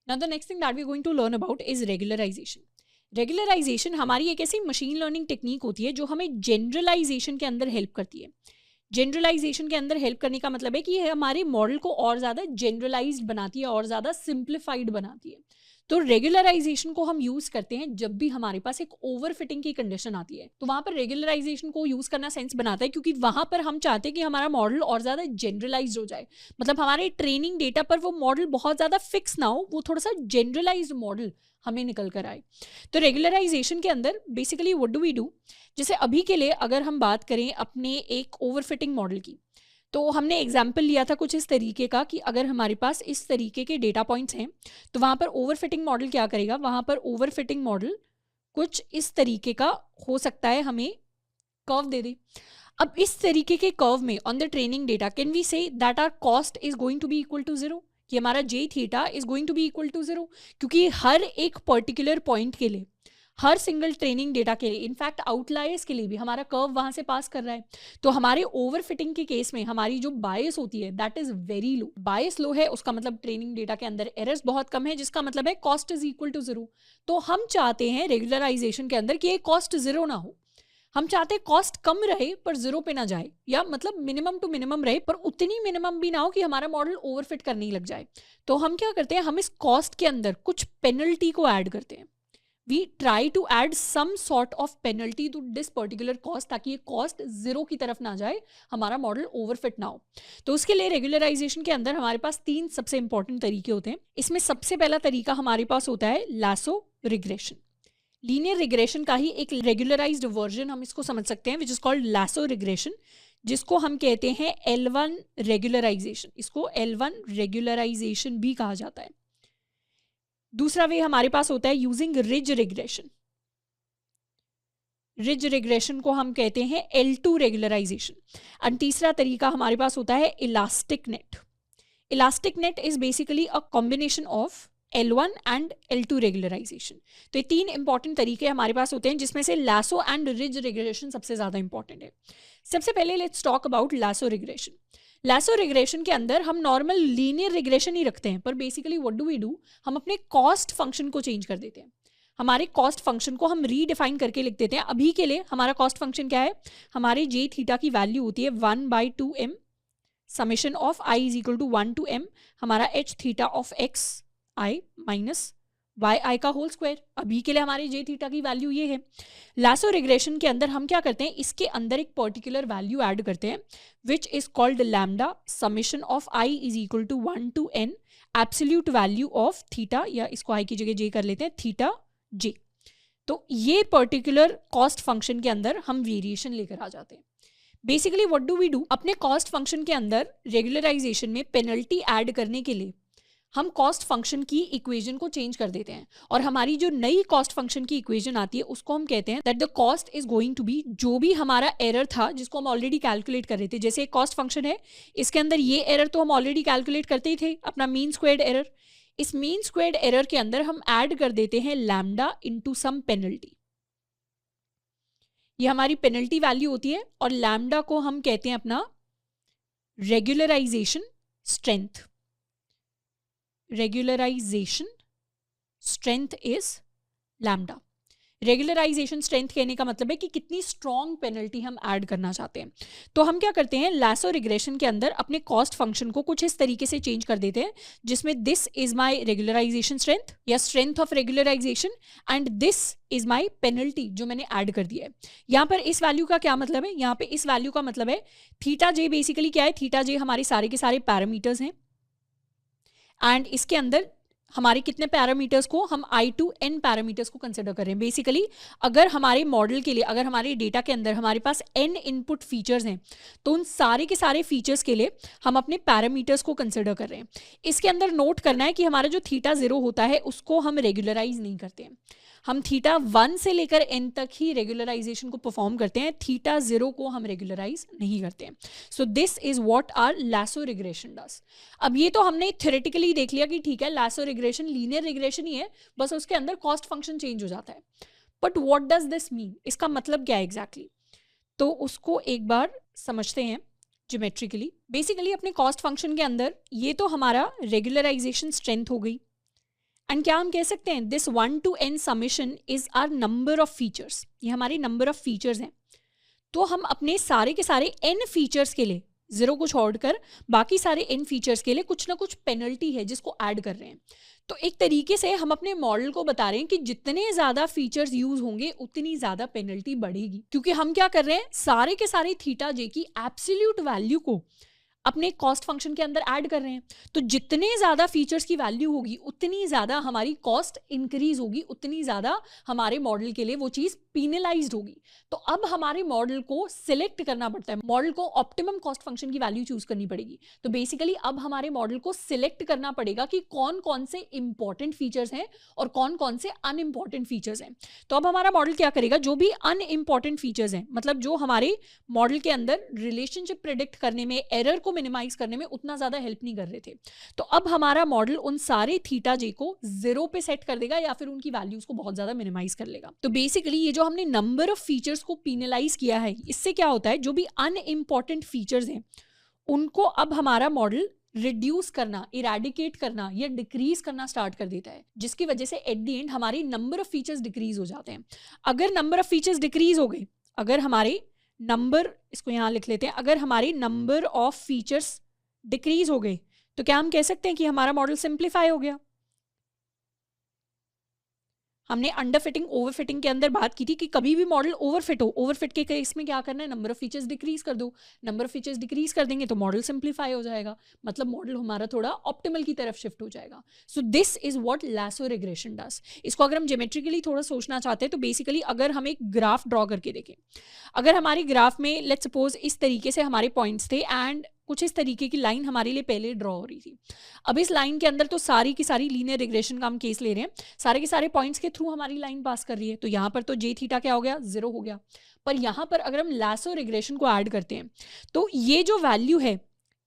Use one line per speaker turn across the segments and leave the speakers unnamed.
Now the next thing that we are going to learn about is regularisation. Regularisation हमारी एक ऐसी machine learning technique होती है जो हमें जनरलाइजेशन के अंदर हेल्प करती है। जनरलाइजेशन के अंदर हेल्प करने का मतलब है कि यह हमारे मॉडल को और ज़्यादा जनरलाइज्ड बनाती है और ज़्यादा सिंप्लीफाइड बनाती है। तो रेगुलराइजेशन को हम यूज़ करते हैं जब भी हमारे पास एक ओवर फिटिंग की कंडीशन आती है, तो वहाँ पर रेगुलराइजेशन को यूज़ करना सेंस बनाता है, क्योंकि वहाँ पर हम चाहते हैं कि हमारा मॉडल और ज़्यादा जनरलाइज्ड हो जाए। मतलब हमारे ट्रेनिंग डेटा पर वो मॉडल बहुत ज़्यादा फिक्स ना हो, वो थोड़ा सा जनरलाइज्ड मॉडल हमें निकल कर आए। तो रेगुलराइजेशन के अंदर basically what do we do, जैसे अभी के लिए अगर हम बात करें अपने एक ओवरफिटिंग मॉडल की, तो हमने एग्जाम्पल लिया था कुछ इस तरीके का कि अगर हमारे पास इस तरीके के डेटा पॉइंट्स हैं तो वहाँ पर ओवरफिटिंग मॉडल क्या करेगा, वहाँ पर ओवरफिटिंग मॉडल कुछ इस तरीके का हो सकता है, हमें कर्व दे दे। अब इस तरीके के कर्व में on the training data can we say that our cost is going to be equal to 0, कि हमारा J theta is going to be equal to 0, क्योंकि हर एक पर्टिकुलर पॉइंट के लिए, हर सिंगल ट्रेनिंग डेटा के लिए, इनफैक्ट आउटलायर्स के लिए भी हमारा कर्व वहां से पास कर रहा है। तो हमारे ओवरफिटिंग के केस में हमारी जो बायस होती है दैट इज वेरी लो। बायस लो है उसका मतलब ट्रेनिंग डेटा के अंदर एरर्स बहुत कम है, जिसका मतलब है कॉस्ट इज इक्वल टू 0। तो हम चाहते हैं रेगुलराइजेशन के अंदर कि ये कॉस्ट 0 ना हो, हम चाहते हैं कॉस्ट कम रहे पर 0 पे ना जाए, या मतलब मिनिमम टू मिनिमम रहे पर उतनी मिनिमम भी ना हो कि हमारा मॉडल ओवरफिट करने ही लग जाए। तो हम क्या करते हैं, हम इस कॉस्ट के अंदर कुछ पेनल्टी को ऐड करते हैं। We try to add some sort of penalty to this particular cost, ताकि ये कॉस्ट 0 की तरफ ना जाए, हमारा मॉडल ओवरफिट ना हो। तो उसके लिए रेगुलराइजेशन के अंदर हमारे पास 3 सबसे इंपॉर्टेंट तरीके होते हैं। इसमें सबसे पहला तरीका हमारे पास होता है लासो रिग्रेशन। लीनियर रिग्रेशन का ही एक रेगुलराइज्ड वर्जन हम इसको समझ सकते हैं, which is called lasso regression, जिसको हम कहते हैं L1 रेगुलराइजेशन। इसको L1 रेगुलराइजेशन भी कहा जाता है। दूसरा वे हमारे पास होता है using ridge regression. Ridge regression को हम कहते हैं L2 रेगुलराइजेशन। एंड तीसरा तरीका हमारे पास होता है elastic net. Elastic net is basically a combination of L1 and L2 regularisation. तो ये 3 इंपॉर्टेंट तरीके हमारे पास होते हैं, जिसमें से लासो एंड रिज रिग्रेशन सबसे ज्यादा इंपॉर्टेंट है। सबसे पहले let's talk about lasso regression. Lasso regression के अंदर हम नॉर्मल लीनियर रिग्रेशन ही रखते हैं, पर basically what do we do, हम अपने कॉस्ट फंक्शन को चेंज कर देते हैं। हमारे कॉस्ट फंक्शन को हम रीडिफाइन करके लिख देते हैं। अभी के लिए हमारा कॉस्ट फंक्शन क्या है, हमारे जे थीटा की वैल्यू होती है 1/2m summation of i is equal to 1 to m हमारा h theta of x i minus y i का होल स्क्वायर। अभी के लिए हमारे जे थीटा की वैल्यू ये है। लासो रिग्रेशन के अंदर हम क्या करते हैं, इसके अंदर एक पर्टिकुलर वैल्यू ऐड करते हैं which is called lambda summation of i is equal to 1 to n absolute value of theta, या इसको आई की जगह जे कर लेते हैं, थीटा जे। तो ये पर्टिकुलर कॉस्ट फंक्शन के अंदर हम वेरिएशन लेकर आ जाते हैं। Basically what do we do, अपने कॉस्ट फंक्शन के अंदर रेगुलराइजेशन में पेनल्टी ऐड करने के लिए हम कॉस्ट फंक्शन की इक्वेशन को चेंज कर देते हैं, और हमारी जो नई कॉस्ट फंक्शन की इक्वेशन आती है उसको हम कहते हैं that the cost is going to be, जो भी हमारा एरर था जिसको हम ऑलरेडी कैलकुलेट कर रहे थे, जैसे एक कॉस्ट फंक्शन है, इसके अंदर ये एरर तो हम ऑलरेडी कैलकुलेट करते ही थे, अपना मीन स्क्वेयर्ड एरर। इस मीन स्क्वेयर्ड एरर के अंदर हम ऐड कर देते हैं लैम्डा इनटू सम पेनल्टी। ये हमारी पेनल्टी वैल्यू होती है, और लैम्डा को हम कहते हैं अपना regularisation strength. Regularisation strength is lambda. Regularisation strength कहने का मतलब है कि कितनी स्ट्रॉन्ग पेनल्टी हम ऐड करना चाहते हैं। तो हम क्या करते हैं, लासो रिग्रेशन के अंदर अपने कॉस्ट फंक्शन को कुछ इस तरीके से चेंज कर देते हैं, जिसमें this is my regularisation strength या strength of regularisation, and this is my penalty जो मैंने ऐड कर दिया है। यहाँ पर इस वैल्यू का क्या मतलब है, यहाँ पे इस वैल्यू का मतलब है थीटा जे। बेसिकली क्या है, थीटा जे हमारे सारे के सारे पैरामीटर्स हैं, एंड इसके अंदर हमारे कितने पैरामीटर्स को हम I to N पैरामीटर्स को कंसिडर कर रहे हैं। बेसिकली अगर हमारे मॉडल के लिए, अगर हमारे डेटा के अंदर हमारे पास N इनपुट फीचर्स हैं, तो उन सारे के सारे फीचर्स के लिए हम अपने पैरामीटर्स को कंसिडर कर रहे हैं। इसके अंदर नोट करना है कि हमारा जो थीटा 0 होता है उसको हम रेगुलराइज नहीं करते हैं, हम थीटा 1 से लेकर n तक ही रेगुलराइजेशन को परफॉर्म करते हैं, थीटा 0 को हम रेगुलराइज नहीं करते हैं। So this is what our lasso regression does. अब ये तो हमने थ्योरेटिकली देख लिया कि ठीक है, लासो रिग्रेशन लीनियर रिग्रेशन ही है, बस उसके अंदर कॉस्ट फंक्शन चेंज हो जाता है। But what does this mean, इसका मतलब क्या है एग्जैक्टली, तो उसको एक बार समझते हैं ज्योमेट्रिकली। बेसिकली अपने कॉस्ट फंक्शन के अंदर ये तो हमारा रेगुलराइजेशन स्ट्रेंथ हो गई, एंड क्या हम कह सकते हैं, this 1 to n summation is our number of features, ये हमारे नंबर ऑफ फीचर्स हैं। तो हम अपने सारे के सारे n फीचर्स के लिए, जीरो को छोड़कर बाकी सारे n फीचर्स के लिए कुछ ना कुछ पेनल्टी है जिसको ऐड कर रहे हैं। तो एक तरीके से हम अपने मॉडल को बता रहे हैं कि जितने ज़्यादा फीचर्स यूज होंगे उतनी ज़्यादा पेनल्टी बढ़ेगी, क्योंकि हम क्या कर रहे हैं, सारे के सारे थीटा जे की एब्सोल्यूट वैल्यू को अपने कॉस्ट फंक्शन के अंदर ऐड कर रहे हैं। तो जितने ज़्यादा फीचर्स की वैल्यू होगी उतनी ज़्यादा हमारी कॉस्ट इंक्रीज होगी, उतनी ज़्यादा हमारे मॉडल के लिए वो चीज़ पीनलाइज्ड होगी। तो अब हमारे मॉडल को सिलेक्ट करना पड़ता है, मॉडल को ऑप्टिमम कॉस्ट फंक्शन की वैल्यू चूज करनी पड़ेगी। तो बेसिकली अब हमारे मॉडल को सिलेक्ट करना पड़ेगा कि कौन कौन से इंपॉर्टेंट फीचर्स हैं और कौन कौन से अनइम्पॉर्टेंट फीचर्स हैं। तो अब हमारा मॉडल क्या करेगा, जो भी अनइम्पॉर्टेंट फीचर्स हैं, मतलब जो हमारे मॉडल के अंदर रिलेशनशिप प्रेडिक्ट करने में, एरर को मिनिमाइज करने में उतना ज्यादा हेल्प नहीं कर रहे थे, तो अब हमारा मॉडल उन सारे थीटा जे को 0 पे सेट कर देगा या फिर उनकी वैल्यूज को बहुत ज्यादा मिनिमाइज कर लेगा। तो बेसिकली ये जो हमने नंबर ऑफ फीचर्स को पीनलाइज किया है, इससे क्या होता है, जो भी अनइम्पॉर्टेंट फीचर्स हैं उनको अब हमारा मॉडल रिड्यूस करना, इरेडिकेट करना या डिक्रीज करना स्टार्ट कर देता है, जिसकी वजह से एट द एंड हमारी नंबर ऑफ फीचर्स डिक्रीज हो जाते हैं। अगर नंबर ऑफ फीचर्स डिक्रीज हो गए, अगर हमारे नंबर, इसको यहाँ लिख लेते हैं, अगर हमारे नंबर ऑफ फीचर्स डिक्रीज हो गए तो क्या हम कह सकते हैं कि हमारा मॉडल सिंप्लीफाई हो गया। हमने अंडर फिटिंग ओवर फिटिंग के अंदर बात की थी कि कभी भी मॉडल ओवरफिट हो, ओवरफिट के केस में क्या करना है, नंबर ऑफ फीचर्स डिक्रीज कर दो। नंबर ऑफ फीचर्स डिक्रीज कर देंगे तो मॉडल सिंप्लीफाई हो जाएगा, मतलब मॉडल हमारा थोड़ा ऑप्टिमल की तरफ शिफ्ट हो जाएगा। सो this is what lasso regression does. इसको अगर हम ज्योमेट्रिकली थोड़ा सोचना चाहते हैं तो बेसिकली अगर हम एक ग्राफ ड्रॉ करके देखें, अगर हमारे ग्राफ में लेट्स सपोज इस तरीके से हमारे पॉइंट्स थे एंड कुछ इस तरीके की लाइन हमारे लिए पहले ड्रॉ हो रही थी। अब इस लाइन के अंदर तो सारी की सारी लीनियर रिग्रेशन का हम केस ले रहे हैं, सारे के सारे पॉइंट्स के थ्रू हमारी लाइन पास कर रही है, तो यहाँ पर तो जे थीटा क्या हो गया, 0 हो गया। पर यहाँ पर अगर हम लासो रिग्रेशन को ऐड करते हैं तो ये जो वैल्यू है,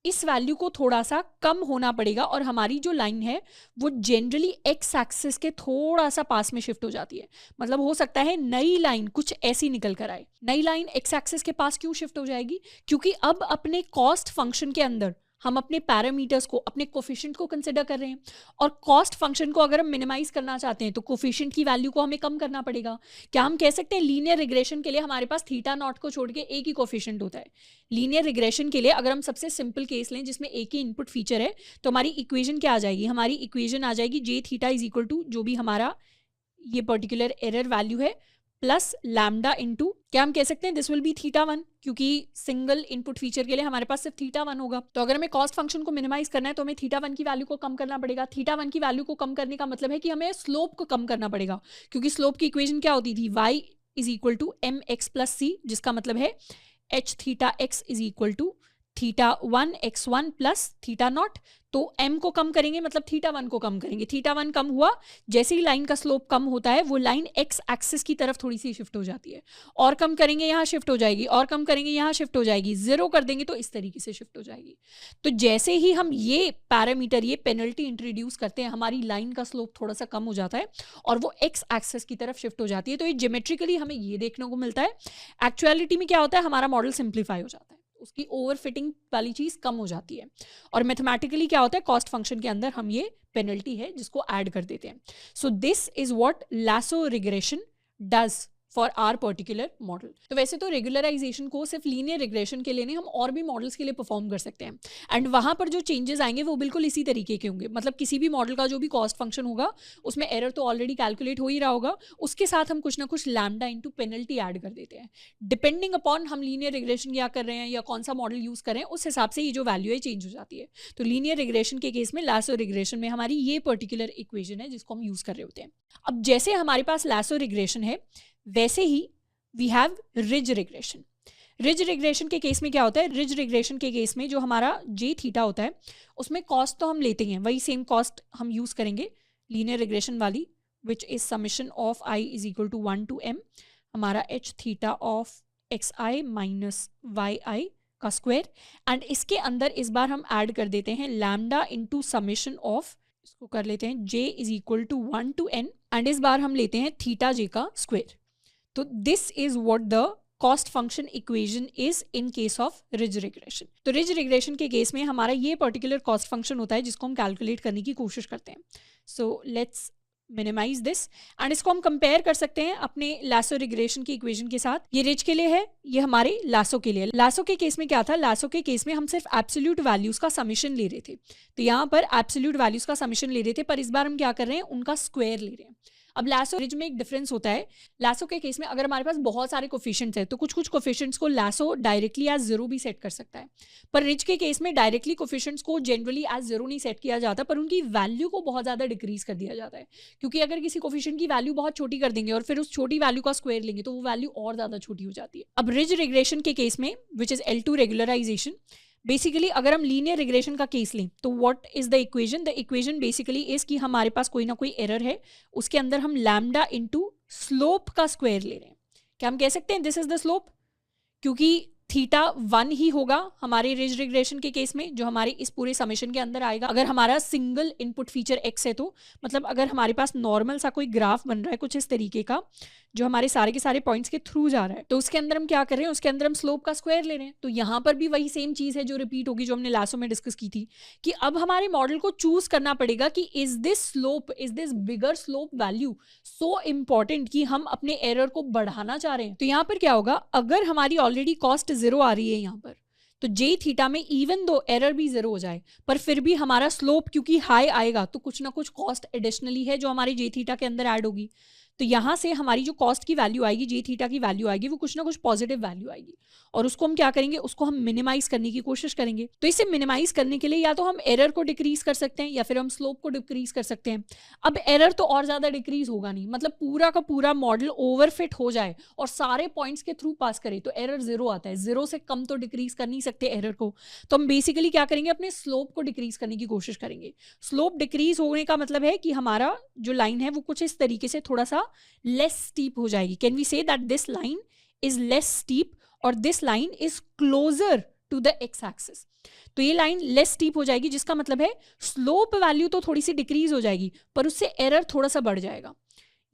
इस वैल्यू को थोड़ा सा कम होना पड़ेगा और हमारी जो लाइन है वो जनरली एक्स एक्सिस के थोड़ा सा पास में शिफ्ट हो जाती है। मतलब हो सकता है नई लाइन कुछ ऐसी निकल कर आए। नई लाइन एक्स एक्सिस के पास क्यों शिफ्ट हो जाएगी, क्योंकि अब अपने कॉस्ट फंक्शन के अंदर हम अपने पैरामीटर्स को, अपने कोफिशिएंट को कंसिडर कर रहे हैं, और कॉस्ट फंक्शन को अगर हम मिनिमाइज करना चाहते हैं तो कोफिशिएंट की वैल्यू को हमें कम करना पड़ेगा। क्या हम कह सकते हैं लीनियर रिग्रेशन के लिए हमारे पास थीटा नॉट को छोड़ के एक ही कोफिशिएंट होता है। लीनियर रिग्रेशन के लिए अगर हम सबसे सिंपल केस लें जिसमें एक ही इनपुट फीचर है, तो हमारी इक्वेशन क्या आ जाएगी, हमारी इक्वेशन आ जाएगी जे थीटा इज इक्वल टू जो भी हमारा ये पर्टिकुलर एरर वैल्यू है प्लस लैम्डा इंटू, क्या हम कह सकते हैं दिस विल बी थीटा 1, क्योंकि सिंगल इनपुट फीचर के लिए हमारे पास सिर्फ थीटा 1 होगा। तो अगर हमें कॉस्ट फंक्शन को मिनिमाइज करना है तो हमें थीटा 1 की वैल्यू को कम करना पड़ेगा। थीटा 1 की वैल्यू को कम करने का मतलब है कि हमें स्लोप को कम करना पड़ेगा, क्योंकि स्लोप की इक्वेशन क्या होती थी, y is equal to m x plus c, जिसका मतलब है h theta x is equal to theta 1 x1 plus theta naught. तो m को कम करेंगे मतलब थीटा 1 को कम करेंगे, थीटा 1 कम हुआ, जैसे ही लाइन का स्लोप कम होता है वो लाइन x एक्सिस की तरफ थोड़ी सी शिफ्ट हो जाती है, और कम करेंगे यहाँ शिफ्ट हो जाएगी, और कम करेंगे यहाँ शिफ्ट हो जाएगी, 0 कर देंगे तो इस तरीके से शिफ्ट हो जाएगी। तो जैसे ही हम ये पैरामीटर, ये पेनल्टी इंट्रोड्यूस करते हैं, हमारी लाइन का स्लोप थोड़ा सा कम हो जाता है और वो x एक्सिस की तरफ शिफ्ट हो जाती है। तो ये ज्योमेट्रिकली हमें ये देखने को मिलता है। एक्चुअलिटी में क्या होता है, हमारा मॉडल सिंप्लीफाई हो जाता है, उसकी ओवर फिटिंग वाली चीज कम हो जाती है, और मैथमेटिकली क्या होता है, कॉस्ट फंक्शन के अंदर हम ये पेनल्टी है जिसको ऐड कर देते हैं। So this is what lasso regression does for our particular model. तो वैसे तो रेगुलराइजेशन को सिर्फ लीनियर रिग्रेशन के लिए नहीं, हम और भी मॉडल्स के लिए परफॉर्म कर सकते हैं, एंड वहां पर जो चेंजेस आएंगे वो बिल्कुल इसी तरीके के होंगे। मतलब किसी भी मॉडल का जो भी कॉस्ट फंक्शन होगा उसमें एरर तो ऑलरेडी कैलकुलेट हो ही रहा होगा, उसके साथ हम कुछ ना कुछ लैम्डा इंटू पेनल्टी ऐड कर देते हैं। डिपेंडिंग अपॉन हम लीनियर रिग्रेशन क्या कर रहे हैं या कौन सा मॉडल यूज कर रहे हैं, उस हिसाब से ये जो वैल्यू है चेंज हो जाती है। तो लीनियर रिग्रेशन के केस में, लासो रिग्रेशन में हमारी ये पर्टिकुलर इक्वेशन है जिसको हम यूज कर रहे होते हैं। अब जैसे हमारे पास लासो रिग्रेशन है वैसे ही we have ridge regression. Ridge regression के केस में क्या होता है, रिज रिग्रेशन के केस में जो हमारा जे थीटा होता है उसमें कॉस्ट तो हम लेते हैं, वही सेम कॉस्ट हम यूज करेंगे लीनियर रिग्रेशन वाली, which is summation of i is equal to 1 to m हमारा h theta of x i minus y i का स्क्वायर, एंड इसके अंदर इस बार हम ऐड कर देते हैं लैम्डा इंटू समेशन ऑफ, इसको कर लेते हैं j is equal to 1 to n, and इस बार हम लेते हैं थीटा j का स्क्वायर। तो this is what the cost function equation is in case of ridge regression. तो रिज रिग्रेशन के केस में हमारा ये पर्टिकुलर कॉस्ट फंक्शन होता है जिसको हम कैलकुलेट करने की कोशिश करते हैं। So let's minimise this and इसको हम कंपेयर कर सकते हैं अपने लासो रिग्रेशन की इक्वेशन के साथ। ये रिज के लिए है, ये हमारे लासो के लिए। लासो के केस में क्या था, लासो के केस में हम सिर्फ एब्सोल्यूट वैल्यूज का समेशन ले रहे थे, तो यहाँ पर एब्सोल्यूट वैल्यूज का समेशन ले रहे थे, पर इस बार हम क्या कर रहे हैं, उनका स्क्वायर ले रहे हैं। अब लासो रिज में एक डिफरेंस होता है। लासो के केस में अगर हमारे पास बहुत सारे कोफिशिएंट्स हैं तो कुछ कुछ कोफिशिएंट्स को लासो डायरेक्टली एज जीरो भी सेट कर सकता है, पर रिज के केस में डायरेक्टली कोफिशिएंट्स को जनरली एज जीरो नहीं सेट किया जाता, पर उनकी वैल्यू को बहुत ज़्यादा डिक्रीज कर दिया जाता है। क्योंकि अगर किसी कोफिशिएंट की वैल्यू बहुत छोटी कर देंगे और फिर उस छोटी वैल्यू का स्क्वायर लेंगे तो वो वैल्यू और ज़्यादा छोटी हो जाती है। अब रिज रिग्रेशन के केस में which is L2 regularisation, basically अगर हम लीनियर रिग्रेशन का केस लें तो what is the equation, the equation basically is कि हमारे पास कोई ना कोई एरर है, उसके अंदर हम लैम्डा इनटू स्लोप का स्क्वायर ले रहे हैं। क्या हम कह सकते हैं दिस इज द स्लोप, क्योंकि थीटा 1 ही होगा हमारे रिज रिग्रेशन के केस में जो हमारे इस पूरे समेशन के अंदर आएगा। अगर हमारा सिंगल इनपुट फीचर x है तो मतलब अगर हमारे पास नॉर्मल सा कोई ग्राफ बन रहा है कुछ इस तरीके का जो हमारे सारे के सारे पॉइंट्स के थ्रू जा रहा है, तो उसके अंदर हम क्या कर रहे हैं, उसके अंदर हम स्लोप का स्क्वायर ले रहे हैं। तो यहाँ पर भी वही सेम चीज़ है जो रिपीट होगी जो हमने लासो में डिस्कस की थी कि अब हमारे मॉडल को चूज करना पड़ेगा कि is this slope, is this bigger slope value so important कि हम अपने एरर को बढ़ाना चाह रहे हैं। तो यहाँ पर क्या होगा, अगर हमारी ऑलरेडी कॉस्ट जीरो आ रही है यहाँ पर, तो जे थीटा में इवन दो एरर भी जीरो हो जाए पर फिर भी हमारा स्लोप क्योंकि हाई आएगा तो कुछ ना कुछ कॉस्ट एडिशनली है जो हमारी जे थीटा के अंदर ऐड होगी। तो यहाँ से हमारी जो कॉस्ट की वैल्यू आएगी, जे थीटा की वैल्यू आएगी, वो कुछ ना कुछ पॉजिटिव वैल्यू आएगी और उसको हम क्या करेंगे, उसको हम मिनिमाइज करने की कोशिश करेंगे। तो इसे मिनिमाइज करने के लिए या तो हम एरर को डिक्रीज कर सकते हैं या फिर हम स्लोप को डिक्रीज कर सकते हैं। अब एरर तो और ज्यादा डिक्रीज होगा नहीं, मतलब पूरा का पूरा मॉडल ओवरफिट हो जाए और सारे पॉइंट्स के थ्रू पास करे तो एरर जीरो आता है, जीरो से कम तो डिक्रीज कर नहीं सकते एरर को। तो हम बेसिकली क्या करेंगे, अपने स्लोप को डिक्रीज करने की कोशिश करेंगे। स्लोप डिक्रीज होने का मतलब है कि हमारा जो लाइन है वो कुछ इस तरीके से थोड़ा सा लेस स्टीप हो जाएगी। Can we say that this line is less steep और this line is closer to the x axis. तो ये लाइन लेस स्टीप हो जाएगी जिसका मतलब है स्लोप वैल्यू तो थोड़ी सी डिक्रीज हो जाएगी पर उससे एरर थोड़ा सा बढ़ जाएगा।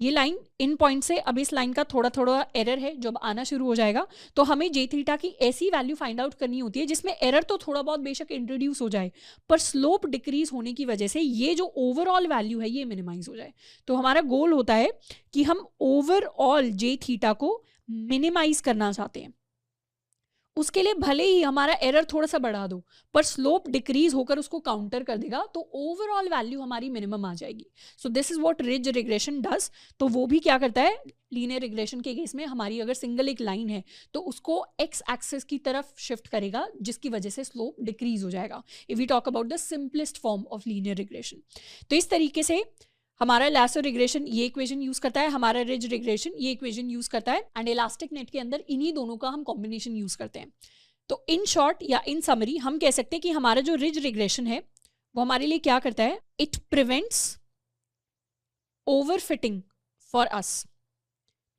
ये लाइन इन पॉइंट से अब इस लाइन का थोड़ा थोड़ा एरर है जब आना शुरू हो जाएगा, तो हमें जे थीटा की ऐसी वैल्यू फाइंड आउट करनी होती है जिसमें एरर तो थोड़ा बहुत बेशक इंट्रोड्यूस हो जाए पर स्लोप डिक्रीज होने की वजह से ये जो ओवरऑल वैल्यू है ये मिनिमाइज हो जाए। तो हमारा गोल होता है कि हम ओवरऑल जे थीटा को मिनिमाइज करना चाहते हैं। उसके लिए भले ही हमारा एरर थोड़ा सा बढ़ा दो पर स्लोप डिक्रीज होकर उसको काउंटर कर देगा तो ओवरऑल वैल्यू हमारी मिनिमम आ जाएगी। सो this is what ridge regression does. तो वो भी क्या करता है, लीनियर रिग्रेशन के केस में हमारी अगर सिंगल एक लाइन है तो उसको एक्स एक्सिस की तरफ शिफ्ट करेगा जिसकी वजह से स्लोप डिक्रीज हो जाएगा। If we talk about the simplest form of linear regression, तो इस तरीके से हमारा लासो रिग्रेशन ये इक्वेशन यूज करता है, हमारा रिज रिग्रेशन ये इक्वेशन यूज करता है एंड इलास्टिक नेट के अंदर इन्हीं दोनों का हम कॉम्बिनेशन यूज करते हैं। तो इन शॉर्ट या इन समरी हम कह सकते हैं कि हमारा जो रिज रिग्रेशन है वो हमारे लिए क्या करता है, it prevents overfitting for us.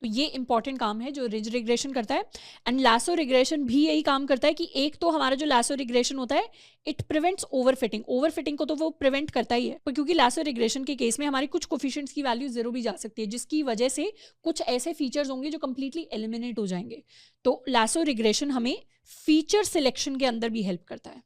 तो ये इंपॉर्टेंट काम है जो रिज रिग्रेशन करता है एंड लासो रिग्रेशन भी यही काम करता है कि एक तो हमारा जो लासो रिग्रेशन होता है इट प्रिवेंट्स ओवरफिटिंग, ओवरफिटिंग को तो वो प्रिवेंट करता ही है, क्योंकि लासो रिग्रेशन के केस में हमारी कुछ कोफिशिएंट्स की वैल्यू जीरो भी जा सकती है जिसकी वजह से कुछ ऐसे फीचर्स होंगे जो कंप्लीटली एलिमिनेट हो जाएंगे। तो लासो रिग्रेशन हमें फीचर सिलेक्शन के अंदर भी हेल्प करता है,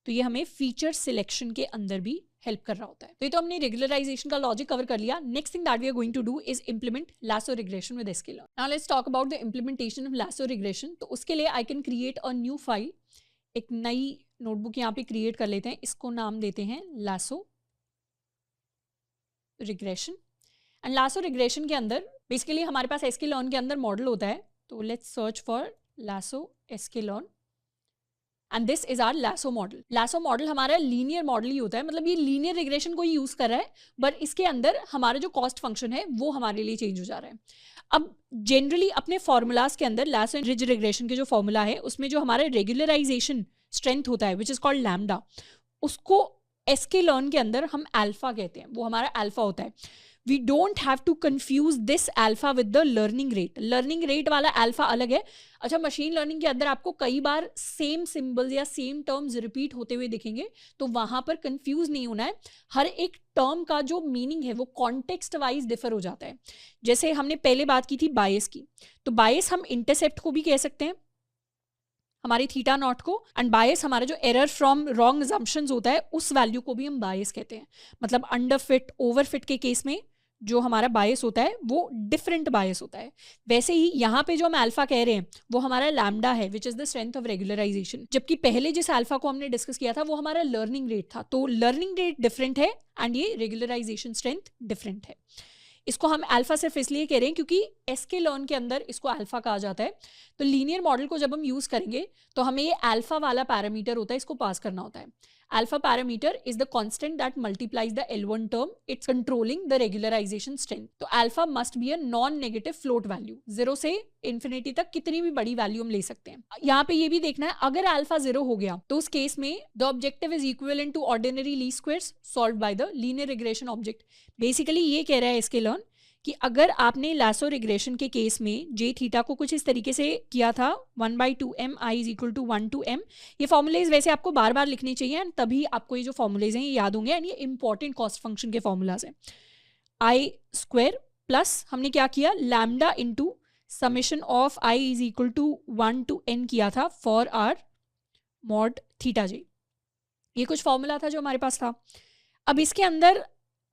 तो ये हमें फीचर सिलेक्शन के अंदर भी हेल्प कर रहा होता है। तो ये तो हमने रेगुलराइजेशन का लॉजिक कवर कर लिया। Next thing that we are going to do is implement lasso regression with sklearn। Now let's talk about the implementation of lasso regression. तो उसके लिए I can create a new file, एक नई notebook यहाँ पे create कर लेते हैं, इसको नाम देते हैं lasso regression. And lasso regression के अंदर बेसिकली हमारे पास sklearn के अंदर मॉडल होता है, तो let's search for lasso sklearn and this is our lasso model. Lasso model हमारा लीनियर मॉडल ही होता है, मतलब ये लीनियर रिग्रेशन को ही यूज कर रहा है बट इसके अंदर हमारा जो कॉस्ट फंक्शन है वो हमारे लिए चेंज हो जा रहा है। अब जनरली अपने फॉर्मूलाज के अंदर लासो एंड रिज रिग्रेशन के जो फॉर्मूला है उसमें जो हमारा रेगुलराइजेशन स्ट्रेंथ होता है विच इज कॉल्ड लैम्डा, उसको sklearn के अंदर हम अल्फा कहते हैं, वो हमारा अल्फा होता है। We don't have to confuse this alpha with the learning rate. Learning rate वाला अल्फा अलग है. अच्छा, मशीन लर्निंग के अंदर आपको कई बार सेम सिंबल्स या सेम टर्म्स रिपीट होते हुए दिखेंगे, तो वहां पर कंफ्यूज नहीं होना है. हर एक टर्म का जो मीनिंग है वो कॉन्टेक्स्ट वाइज डिफर हो जाता है. जैसे हमने पहले बात की थी बायस की, तो बायस हम इंटरसेप्ट को भी कह सकते हैं, हमारी थीटा नॉट को, एंड बायस हमारा जो एरर फ्रॉम रॉन्ग अजम्पशंस होता है उस वैल्यू को भी हम बायस कहते हैं. मतलब अंडर फिट ओवर फिट के केस में जो हमारा बायस होता है वो डिफरेंट बायस होता है. वैसे ही यहाँ पे जो हम अल्फा कह रहे हैं वो हमारा लैम्डा है, which is the strength of regularisation. जबकि पहले जिस अल्फा को हमने डिस्कस किया था वो हमारा लर्निंग रेट था. तो लर्निंग रेट डिफरेंट है एंड ये रेगुलराइजेशन स्ट्रेंथ डिफरेंट है. इसको हम अल्फा सिर्फ इसलिए कह रहे हैं क्योंकि एसके लर्न के अंदर इसको अल्फा कहा जाता है. तो लीनियर मॉडल को जब हम यूज करेंगे तो हमें ये अल्फा वाला पैरामीटर होता है, इसको पास करना होता है. Alpha parameter is the constant that multiplies the L1 term. It's controlling the regularisation strength. तो alpha must be a non negative float value. 0 से इन्फिनिटी तक कितनी भी बड़ी वैल्यू हम ले सकते हैं. यहाँ पे ये भी देखना है, अगर अल्फा 0 हो गया तो उस केस में the objective is equivalent to ordinary least squares solved by the linear regression object. Basically ये कह रहा है इसके लर्न कि अगर आपने लासो रिग्रेशन के केस में जे थीटा को कुछ इस तरीके से किया था 1/2m i is equal to 1 to m. ये फॉर्मूलेज वैसे आपको बार बार लिखने चाहिए एंड तभी आपको ये जो फॉर्मूलेज हैं ये याद होंगे, एंड ये इंपॉर्टेंट कॉस्ट फंक्शन के फॉर्मूलाज हैं. आई स्क्वायर प्लस हमने क्या किया, lambda into summation of i is equal to 1 to n किया था for our mod theta j. ये कुछ फॉर्मूला था जो हमारे पास था. अब इसके अंदर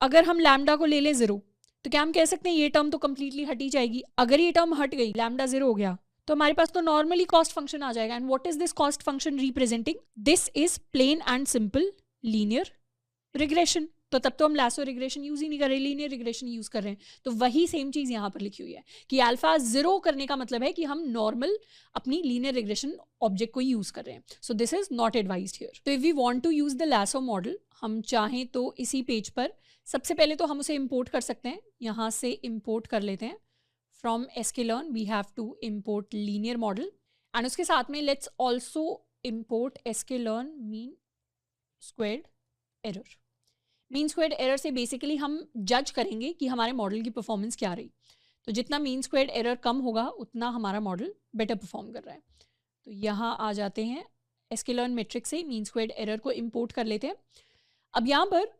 अगर हम लैम्डा को ले लें 0 तो क्या हम कह सकते हैं ये टर्म तो कंप्लीटली हट ही जाएगी. अगर ये टर्म हट गई, लैम्डा 0 हो गया, तो हमारे पास तो नॉर्मली कॉस्ट फंक्शन आ जाएगा. And what is this cost function representing? This is plain and simple linear regression. तो तब तो हम लासो रिग्रेशन यूज ही नहीं कर रहे, लीनियर रिग्रेशन यूज कर रहे हैं. तो वही सेम चीज यहाँ पर लिखी हुई है कि अल्फा 0 करने का मतलब है कि हम नॉर्मल अपनी लीनियर रिग्रेशन ऑब्जेक्ट को यूज कर रहे हैं. So this is not advised here. तो if we want to use the lasso model, हम चाहें तो इसी पेज पर सबसे पहले तो हम उसे इंपोर्ट कर सकते हैं. यहाँ से इंपोर्ट कर लेते हैं. From sklearn we have to import linear model, and उसके साथ में let's also import sklearn mean squared error. Mean squared error से बेसिकली हम जज करेंगे कि हमारे मॉडल की परफॉर्मेंस क्या रही. तो जितना मीन स्क्वायर्ड एरर कम होगा उतना हमारा मॉडल बेटर परफॉर्म कर रहा है. तो यहाँ आ जाते हैं, sklearn मेट्रिक से मीन स्क्वायर्ड एरर को इंपोर्ट कर लेते हैं. अब यहाँ पर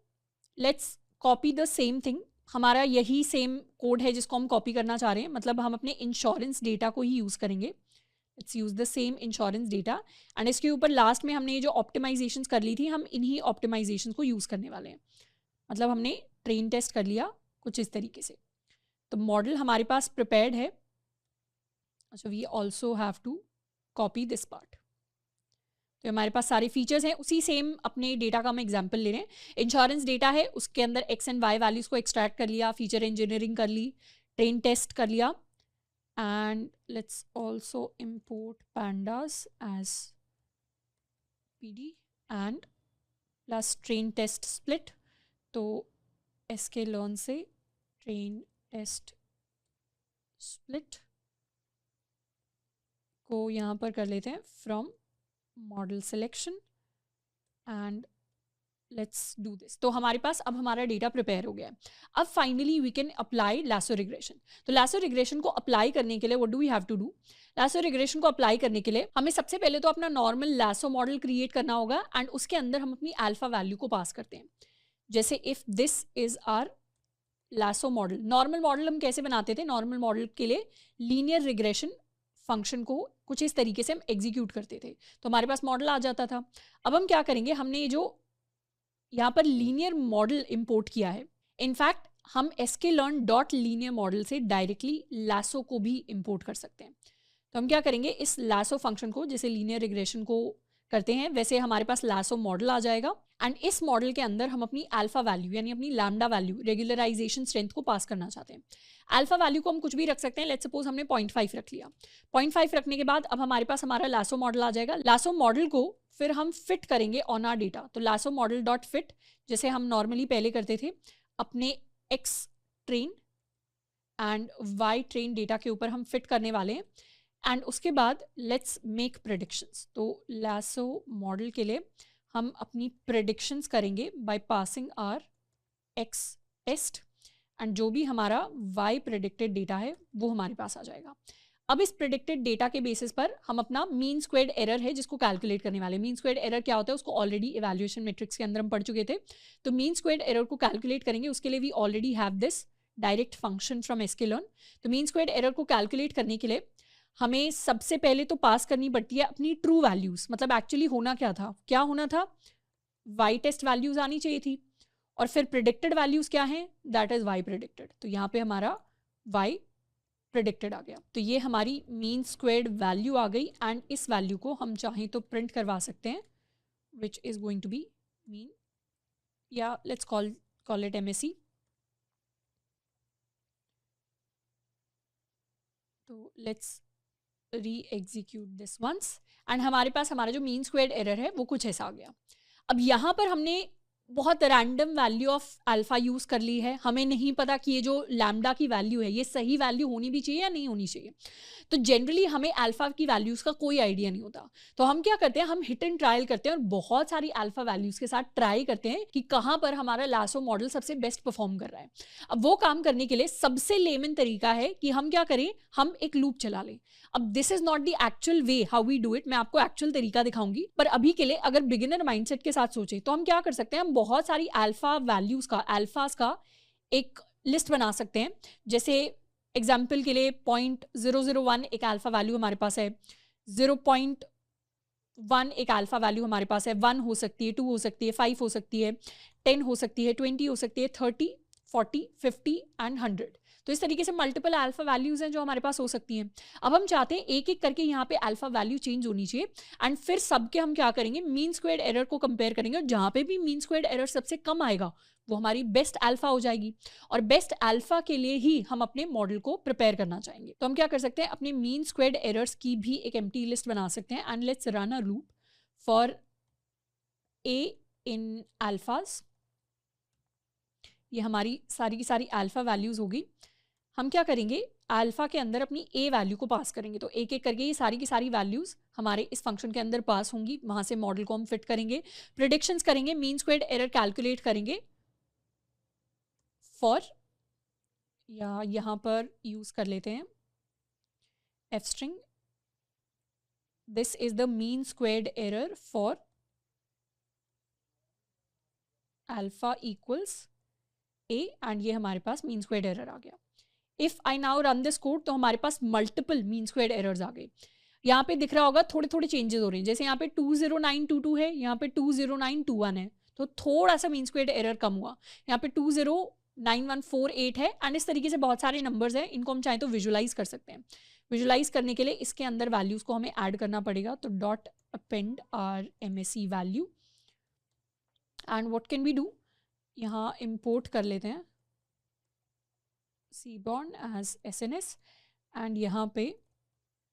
let's copy the same thing. हमारा यही सेम कोड है जिसको हम कॉपी करना चाह रहे हैं. मतलब हम अपने इंश्योरेंस डेटा को ही यूज़ करेंगे. Let's use the same insurance data, and इसके ऊपर लास्ट में हमने ये जो ऑप्टिमाइजेशंस कर ली थी, हम इन्हीं ऑप्टिमाइजेशंस को यूज़ करने वाले हैं. मतलब हमने ट्रेन टेस्ट कर लिया कुछ इस तरीके से. तो मॉडल हमारे पास प्रिपेयर्ड है. अच्छा, we also have to copy this part. तो हमारे पास सारे फीचर्स हैं, उसी सेम अपने डेटा का हम एग्जांपल ले रहे हैं. इंश्योरेंस डेटा है, उसके अंदर एक्स एंड वाई वैल्यूज को एक्सट्रैक्ट कर लिया, फीचर इंजीनियरिंग कर ली, ट्रेन टेस्ट कर लिया, and let's also import pandas as pd and plus train test split. तो sklearn से ट्रेन टेस्ट स्प्लिट को यहाँ पर कर लेते हैं from model selection, and let's do this. तो हमारे पास अब हमारा डेटा प्रिपेयर हो गया है. अब finally we can apply lasso regression. तो लासो रिग्रेशन को अप्लाई करने के लिए what do we have to do? Lasso regression को अप्लाई करने के लिए हमें सबसे पहले तो अपना नॉर्मल लासो मॉडल क्रिएट करना होगा, एंड उसके अंदर हम अपनी अल्फा वैल्यू को पास करते हैं. जैसे if this is our lasso model. Normal model हम कैसे बनाते थे? नॉर्मल मॉडल के लिए लीनियर रिग्रेशन फंक्शन को कुछ इस तरीके से हम एग्जीक्यूट करते थे, तो हमारे पास मॉडल आ जाता था. अब हम क्या करेंगे, हमने ये जो यहाँ पर लीनियर मॉडल इंपोर्ट किया है, इनफैक्ट हम sklearn डॉट लीनियर मॉडल से डायरेक्टली लासो को भी इंपोर्ट कर सकते हैं. तो हम क्या करेंगे, इस लासो फंक्शन को जैसे लीनियर रिग्रेशन को करते हैं वैसे हमारे पास लासो मॉडल आ जाएगा, एंड इस मॉडल के अंदर हम अपनी अल्फा वैल्यू यानी अपनी लैम्डा वैल्यू रेगुलराइजेशन स्ट्रेंथ को पास करना चाहते हैं. अल्फा वैल्यू को हम कुछ भी रख सकते हैं. लेट्स सपोज हमने 0.5 रख लिया. 0.5 रखने के बाद अब हमारे पास हमारा लासो मॉडल आ जाएगा. लासो मॉडल को फिर हम फिट करेंगे ऑन आर डेटा. तो लासो मॉडल डॉट फिट, जैसे हम नॉर्मली पहले करते थे, अपने X train and Y train data के ऊपर हम फिट करने वाले हैं. एंड उसके बाद लेट्स मेक प्रेडिक्शंस. तो लासो मॉडल के लिए हम अपनी प्रेडिक्शंस करेंगे by passing our X test, and जो भी हमारा y प्रेडिक्टेड डेटा है वो हमारे पास आ जाएगा। अब इस प्रेडिक्टेड डेटा के बेसिस पर हम अपना मीन स्क्वेयर्ड एरर है जिसको कैलकुलेट करने वाले। मीन स्क्वेयर्ड एरर क्या होता है उसको ऑलरेडी इवैल्यूएशन मैट्रिक्स के अंदर हम पढ़ चुके थे। तो मीन स्क्वेयर्ड एरर को कैलकुलेट करेंगे, उसके लिए we already have this direct function from sklearn। तो मीन स्क्वेयर्ड एरर को कैलकुलेट करने के लिए हमें सबसे पहले तो पास करनी पड़ती है अपनी ट्रू वैल्यूज। मतलब एक्चुअली होना क्या था, क्या होना था, y टेस्ट वैल्यूज आनी चाहिए थी और फिर प्रिडिक्टेड वैल्यूज क्या है, दैट इज y प्रिडिक्टेड। तो यहाँ पे हमारा y प्रिडिक्टेड आ गया। तो ये हमारी मीन स्क्वेयर्ड वैल्यू आ गई एंड इस वैल्यू को हम चाहें तो प्रिंट करवा सकते हैं which is going to be mean, या लेट्स कॉल इट MSE। तो let's re execute this once and हमारे पास हमारा जो मीन स्क्वेयर्ड एरर है वो कुछ ऐसा आ गया। अब यहाँ पर हमने बहुत random value of alpha use कर ली है, हमें नहीं पता कि ये जो लैम्डा की वैल्यू है ये सही वैल्यू होनी भी चाहिए या नहीं होनी चाहिए। तो जनरली हमें अल्फा की वैल्यूज़ का कोई आइडिया नहीं होता, तो हम क्या करते हैं, हम हिट एंड ट्रायल करते हैं और बहुत सारी अल्फा वैल्यूज़ के साथ ट्राई करते हैं कि कहाँ पर हमारा लासो मॉडल सबसे बेस्ट परफॉर्म कर रहा है। अब वो काम करने के लिए सबसे लेमन तरीका है कि हम क्या करें, हम एक लूप चला लें। अब this is not the actual way how we do it, मैं आपको एक्चुअल तरीका दिखाऊंगी, पर अभी के लिए अगर बिगिनर माइंडसेट के साथ सोचें तो हम क्या कर सकते हैं, हम बहुत सारी अल्फा वैल्यूज का, अल्फास का एक लिस्ट बना सकते हैं। जैसे एग्जाम्पल के लिए 0.001 एक अल्फा वैल्यू हमारे पास है, 0.1 एक अल्फा वैल्यू हमारे पास है, 1 हो सकती है, 2 हो सकती है, 5 हो सकती है, 10 हो सकती है, 20 हो सकती है, 30, 40, 50 एंड 100। तो इस तरीके से मल्टीपल अल्फा वैल्यूज हैं जो हमारे पास हो सकती हैं। अब हम चाहते हैं एक एक करके यहाँ पे अल्फा वैल्यू चेंज होनी चाहिए एंड फिर सबके हम क्या करेंगे, मीन स्क्वेयर्ड एरर को कंपेयर करेंगे और जहाँ पे भी मीन स्क्वेयर्ड एरर सबसे कम आएगा वो हमारी बेस्ट अल्फा हो जाएगी। और बेस्ट अल्फा के लिए ही हम अपने मॉडल को प्रिपेयर करना चाहेंगे। तो हम क्या कर सकते हैं, अपने मीन स्क्वेयर्ड एरर्स की भी एक एम्प्टी लिस्ट बना सकते हैं and let's run a loop for a in alphas. ये हमारी सारी की सारी अल्फा वैल्यूज होगी। हम क्या करेंगे, अल्फा के अंदर अपनी ए वैल्यू को पास करेंगे। तो एक एक करके ये सारी की सारी वैल्यूज हमारे इस फंक्शन के अंदर पास होंगी, वहां से मॉडल को हम फिट करेंगे, प्रिडिक्शंस करेंगे, मीन स्क्वेयर्ड एरर कैलकुलेट करेंगे फॉर, या यहाँ पर यूज कर लेते हैं F string, this is the mean squared error for alpha equals A and ये हमारे पास मीन स्क्वेयर्ड एरर आ गया। If I now run this code तो हमारे पास मल्टीपल मीन स्क्वेयर्ड एरर्स आ गए। यहाँ पे दिख रहा होगा थोड़े थोड़े चेंजेस हो रहे हैं, जैसे यहाँ पे 20922 है, यहाँ पे 20921 है, तो थोड़ा सा मीन स्क्वेयर्ड एरर कम हुआ। यहाँ पे 209148 है एंड इस तरीके से बहुत सारे नंबर्स हैं, इनको हम चाहें तो विजुलाइज कर सकते हैं। विजुलाइज करने के लिए इसके अंदर वैल्यूज को हमें ऐड करना पड़ेगा। तो dot append our MSE value and what can we do, यहाँ इम्पोर्ट कर लेते हैं Seaborn as SNS एंड यहाँ पे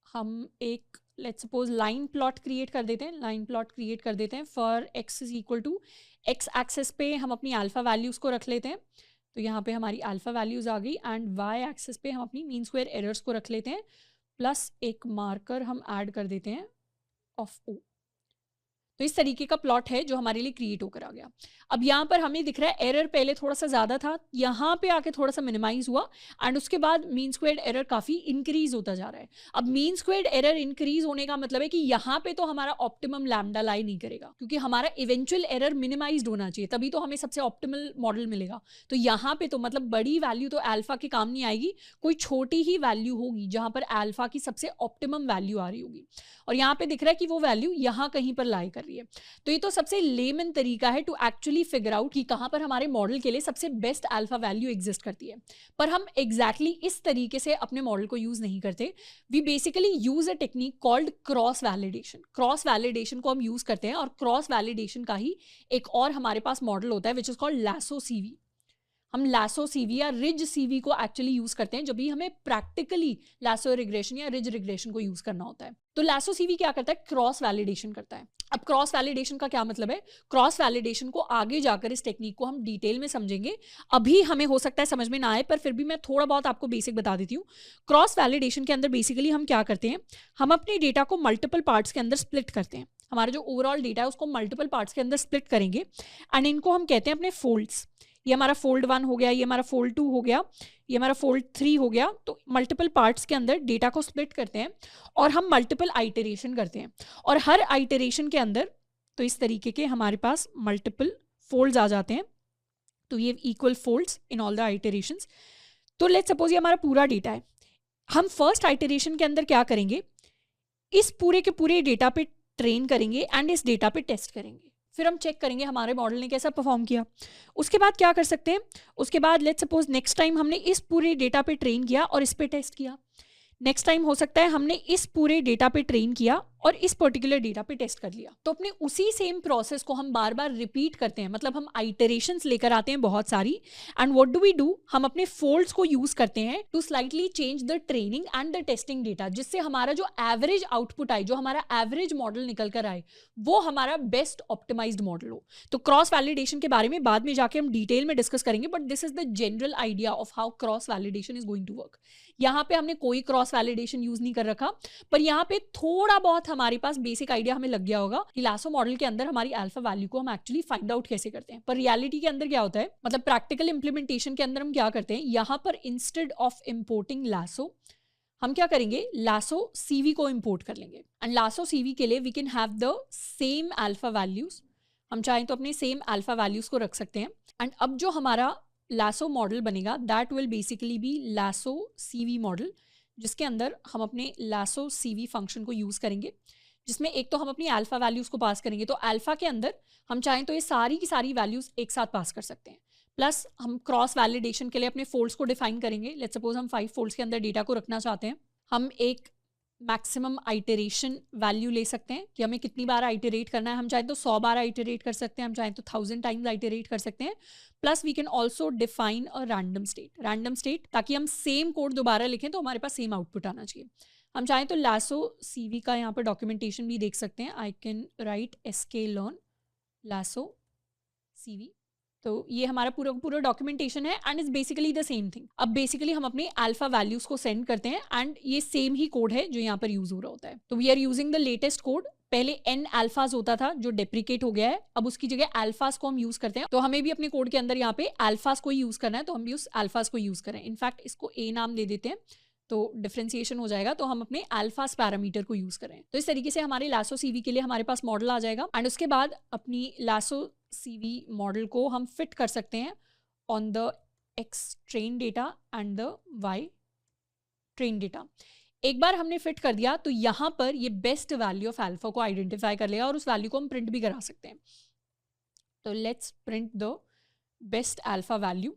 हम एक let's suppose line plot create कर देते हैं। लाइन प्लॉट क्रिएट कर देते हैं for x is equal to x axes पे हम अपनी अल्फा वैल्यूज़ को रख लेते हैं। तो यहाँ पे हमारी अल्फा वैल्यूज़ आ गई एंड y एक्सेस पे हम अपनी मीन स्क्वायर एरर्स को रख लेते हैं, प्लस एक मार्कर हम ऐड कर देते हैं ऑफ O। तो इस तरीके का प्लॉट है जो हमारे लिए क्रिएट होकर आ गया। अब यहाँ पर हमें दिख रहा है एरर पहले थोड़ा सा ज़्यादा था, यहाँ पे आके थोड़ा सा मिनिमाइज हुआ एंड उसके बाद मीन स्क्वेयर्ड एरर काफ़ी इंक्रीज होता जा रहा है। अब मीन स्क्वेयर्ड एरर इंक्रीज होने का मतलब है कि यहाँ पे तो हमारा ऑप्टिमम लैम्डा लाई नहीं करेगा, क्योंकि हमारा इवेंचुअल एरर मिनिमाइज्ड होना चाहिए, तभी तो हमें सबसे ऑप्टिमल मॉडल मिलेगा। तो यहाँ पे तो मतलब बड़ी वैल्यू तो अल्फा के काम नहीं आएगी, कोई छोटी ही वैल्यू होगी जहाँ पर अल्फा की सबसे ऑप्टिमम वैल्यू आ रही होगी और यहाँ पे दिख रहा है कि वो वैल्यू यहाँ कहीं पर लाई कर रही है। तो ये तो सबसे लेमन तरीका है टू एक्चुअली फिगर आउट कि कहाँ पर हमारे मॉडल के लिए सबसे बेस्ट अल्फा वैल्यू एग्जिस्ट करती है। पर हम एग्जैक्टली इस तरीके से अपने मॉडल को यूज नहीं करते। We basically use a technique called cross validation. Cross validation को हम यूज करते हैं और क्रॉस वैलिडेशन का ही एक और हमारे पास मॉडल होता है which is called lasso CV। हम लासो CV या रिज CV को एक्चुअली यूज करते हैं जब भी हमें प्रैक्टिकली लासो रिग्रेशन या रिज रिग्रेशन को यूज करना होता है। तो लासो CV क्या करता है, क्रॉस वैलिडेशन करता है। अब क्रॉस वैलिडेशन का क्या मतलब है, क्रॉस वैलिडेशन को आगे जाकर इस टेक्निक को हम डिटेल में समझेंगे, अभी हमें हो सकता है समझ में ना आए, पर फिर भी मैं थोड़ा बहुत आपको बेसिक बता देती हूँ। क्रॉस वैलिडेशन के अंदर बेसिकली हम क्या करते हैं, हम अपने डेटा को मल्टीपल पार्ट्स के अंदर स्प्लिट करते हैं। हमारा जो ओवरऑल डेटा है उसको मल्टीपल पार्ट्स के अंदर स्प्लिट करेंगे एंड इनको हम कहते हैं अपने फोल्ड्स। ये हमारा फोल्ड 1 हो गया, ये हमारा फोल्ड 2 हो गया, ये हमारा फोल्ड 3 हो गया। तो मल्टीपल पार्ट्स के अंदर डेटा को स्प्लिट करते हैं और हम मल्टीपल आइटरेशन करते हैं, और हर आइटरेशन के अंदर तो इस तरीके के हमारे पास मल्टीपल फोल्ड्स आ जाते हैं। तो ये equal folds in all the iterations. तो लेट्स सपोज ये हमारा पूरा डेटा है, हम फर्स्ट आइटरेशन के अंदर क्या करेंगे, इस पूरे के पूरे डेटा पे ट्रेन करेंगे एंड इस डेटा पे टेस्ट करेंगे, फिर हम चेक करेंगे हमारे मॉडल ने कैसा परफॉर्म किया। उसके बाद क्या कर सकते हैं, उसके बाद लेट्स सपोज नेक्स्ट टाइम हमने इस पूरे डेटा पे ट्रेन किया और इस पे टेस्ट किया, नेक्स्ट टाइम हो सकता है हमने इस पूरे डेटा पे ट्रेन किया और इस पर्टिकुलर डेटा पे टेस्ट कर लिया। तो अपने उसी सेम प्रोसेस को हम बार बार रिपीट करते हैं, मतलब हम आइटरेशंस लेकर आते हैं बहुत सारी, and what do we do, हम अपने फोल्ड्स को यूज करते हैं to slightly change the training and the testing data, जिससे हमारा जो एवरेज आउटपुट आए, जो हमारा एवरेज मॉडल निकल कर आए, वो हमारा बेस्ट ऑप्टिमाइज्ड मॉडल हो। तो क्रॉस वैलिडेशन के बारे में बाद में जाके हम डिटेल में डिस्कस करेंगे, but this is the general idea of how cross validation is going to work. यहाँ पे हमने कोई क्रॉस वैलिडेशन यूज नहीं कर रखा, पर यहाँ पे थोड़ा बहुत हमारे पास बेसिक आइडिया हमें लग गया होगा कि लासो मॉडल के अंदर हमारी अल्फा वैल्यू को हम एक्चुअली फाइंड आउट कैसे करते हैं। पर रियलिटी के अंदर क्या होता है, मतलब प्रैक्टिकल इंप्लीमेंटेशन के अंदर हम क्या करते हैं, यहाँ पर इंस्टेड ऑफ इंपोर्टिंग लासो हम क्या करेंगे, लासो सीवी को इंपोर्ट कर लेंगे। एंड लासो सीवी के लिए we can have the same alpha values, हम चाहें तो अपने सेम अल्फा वैल्यूज को रख सकते हैं। एंड अब जो हमारा लासो मॉडल बनेगा that will basically be lasso CV model, जिसके अंदर हम अपने लासो सीवी फंक्शन को यूज़ करेंगे, जिसमें एक तो हम अपनी अल्फा वैल्यूज़ को पास करेंगे, तो अल्फा के अंदर हम चाहें तो ये सारी की सारी वैल्यूज़ एक साथ पास कर सकते हैं, प्लस हम क्रॉस वैलिडेशन के लिए अपने फोल्ड्स को डिफाइन करेंगे। लेट्स सपोज हम 5 फोल्ड्स के अंदर डेटा को रखना चाहते हैं, हम एक मैक्सिमम आइटरेशन वैल्यू ले सकते हैं कि हमें कितनी बार आइटरेट करना है, हम चाहें तो 100 बार आइटरेट कर सकते हैं, हम चाहें तो 1000 टाइम्स आइटरेट कर सकते हैं। Plus we can also define a random state, ताकि हम सेम कोड दोबारा लिखें तो हमारे पास सेम आउटपुट आना चाहिए। हम चाहें तो लासो सीवी का यहाँ पर डॉक्यूमेंटेशन भी देख सकते हैं, I can write sklearn lasso CV. तो ये हमारा पूरा डॉक्यूमेंटेशन है and is basically the same thing. अब बेसिकली हम अपने अल्फा वैल्यूज को सेंड करते हैं एंड ये सेम ही कोड है जो यहाँ पर यूज हो रहा होता है। तो we are using the latest code. पहले n अल्फाज होता था जो डेप्रिकेट हो गया है, अब उसकी जगह अल्फाज को हम यूज करते हैं। तो हमें भी अपने कोड के अंदर यहाँ पे अल्फाज को यूज करना है, तो हम भी उस अल्फाज को यूज करें। इनफैक्ट इसको a नाम दे देते हैं तो डिफरेंशिएशन हो जाएगा, तो हम अपने अल्फास पैरामीटर को यूज करें। तो इस तरीके से हमारे लासो सीवी के लिए हमारे पास मॉडल आ जाएगा एंड उसके बाद अपनी लासो सीवी मॉडल को हम फिट कर सकते हैं on the X train data and the Y train data. एक बार हमने फिट कर दिया तो यहाँ पर ये बेस्ट वैल्यू ऑफ अल्फा को आइडेंटिफाई कर लेगा और उस वैल्यू को हम प्रिंट भी करा सकते हैं। तो let's print the best alpha value.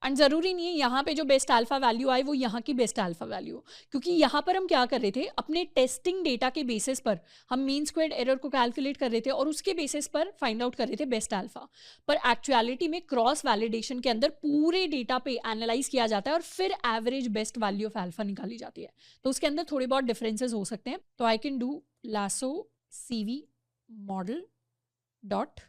And ज़रूरी नहीं है यहाँ पे जो बेस्ट अल्फा वैल्यू आए वो यहाँ की बेस्ट अल्फा वैल्यू, क्योंकि यहाँ पर हम क्या कर रहे थे, अपने टेस्टिंग डेटा के बेसिस पर हम मीन स्क्वेयर्ड एरर को कैलकुलेट कर रहे थे और उसके बेसिस पर फाइंड आउट कर रहे थे बेस्ट अल्फा। पर एक्चुअलिटी में क्रॉस वैलिडेशन के अंदर पूरे डेटा पे एनालाइज किया जाता है और फिर average best value of alpha निकाली जाती है। तो उसके अंदर थोड़े बहुत डिफरेंसेस हो सकते हैं। तो I can do lasso CV model dot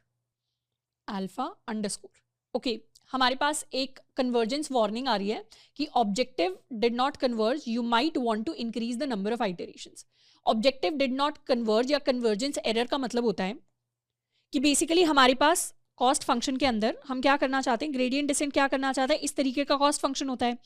alpha underscore. Okay, हमारे पास एक कन्वर्जेंस वार्निंग आ रही है कि objective did not converge, you might want to increase the number of iterations. Objective did not converge या कन्वर्जेंस एरर का मतलब होता है कि बेसिकली हमारे पास कॉस्ट फंक्शन के अंदर हम क्या करना चाहते हैं, ग्रेडियंट डिसेंट क्या करना चाहता है, इस तरीके का कॉस्ट फंक्शन होता है,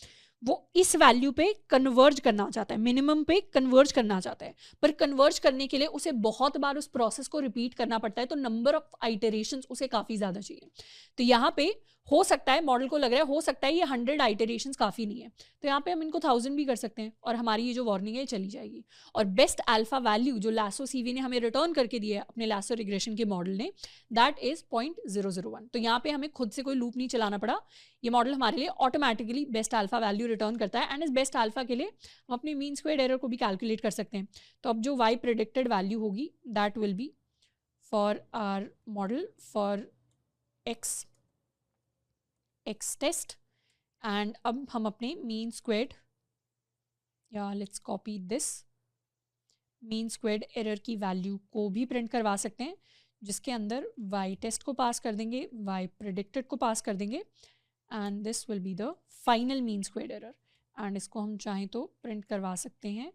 वो इस वैल्यू पे कन्वर्ज करना चाहता है, मिनिमम पे कन्वर्ज करना चाहता है। पर कन्वर्ज करने के लिए उसे बहुत बार उस प्रोसेस को रिपीट करना पड़ता है, तो नंबर ऑफ आइटरेशंस उसे काफ़ी ज़्यादा चाहिए। तो यहाँ पे हो सकता है मॉडल को लग रहा है हो सकता है ये 100 आइटरेशंस काफ़ी नहीं है, तो यहाँ पे हम इनको 1000 भी कर सकते हैं और हमारी ये जो वार्निंग है चली जाएगी। और बेस्ट अल्फा वैल्यू जो लासो सीवी ने हमें रिटर्न करके दिया है अपने लासो रिग्रेशन के मॉडल ने, दैट इज 0.001। तो यहाँ पे हमें खुद से कोई लूप नहीं चलाना पड़ा, ये मॉडल हमारे लिए automatically best alpha value return करता है। एंड इस बेस्ट अल्फा के लिए हम अपनी मीन स्क्वेयर्ड एरर को भी कैलकुलेट कर सकते हैं। तो अब जो वाई प्रेडिक्टेड वैल्यू होगी that will be for our model for X test. And अब हम अपने मीन स्क्वेयर्ड, या let's copy this, mean squared error की वैल्यू को भी प्रिंट करवा सकते हैं, जिसके अंदर वाई टेस्ट को पास कर देंगे, वाई प्रेडिक्टेड को पास कर देंगे, and this will be the final mean squared error. And इसको हम चाहें तो प्रिंट करवा सकते हैं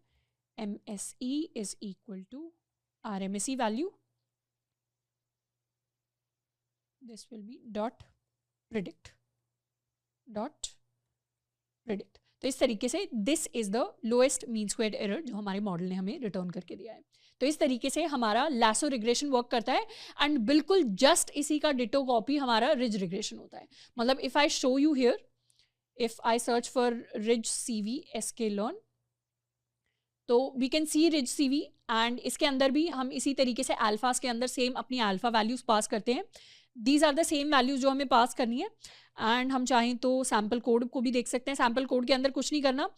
MSE is equal to RMSE value this will be dot predict, dot predict. तो इस तरीके से this is the lowest mean squared error जो हमारे मॉडल ने हमें रिटर्न करके दिया है। तो इस तरीके से हमारा लासो रिग्रेशन वर्क करता है एंड बिल्कुल जस्ट इसी का डिटो कॉपी हमारा रिज रिग्रेशन होता है। मतलब if I show you here, if I search for ridge CV sklearn, तो we can see ridge CV and इसके अंदर भी हम इसी तरीके से अल्फास के अंदर सेम अपनी अल्फा वैल्यूज पास करते हैं। These are the same values जो हमें पास करनी है एंड हम चाहें तो सैम्पल कोड को भी देख सकते हैं। सैम्पल कोड के अंदर कुछ नहीं करना,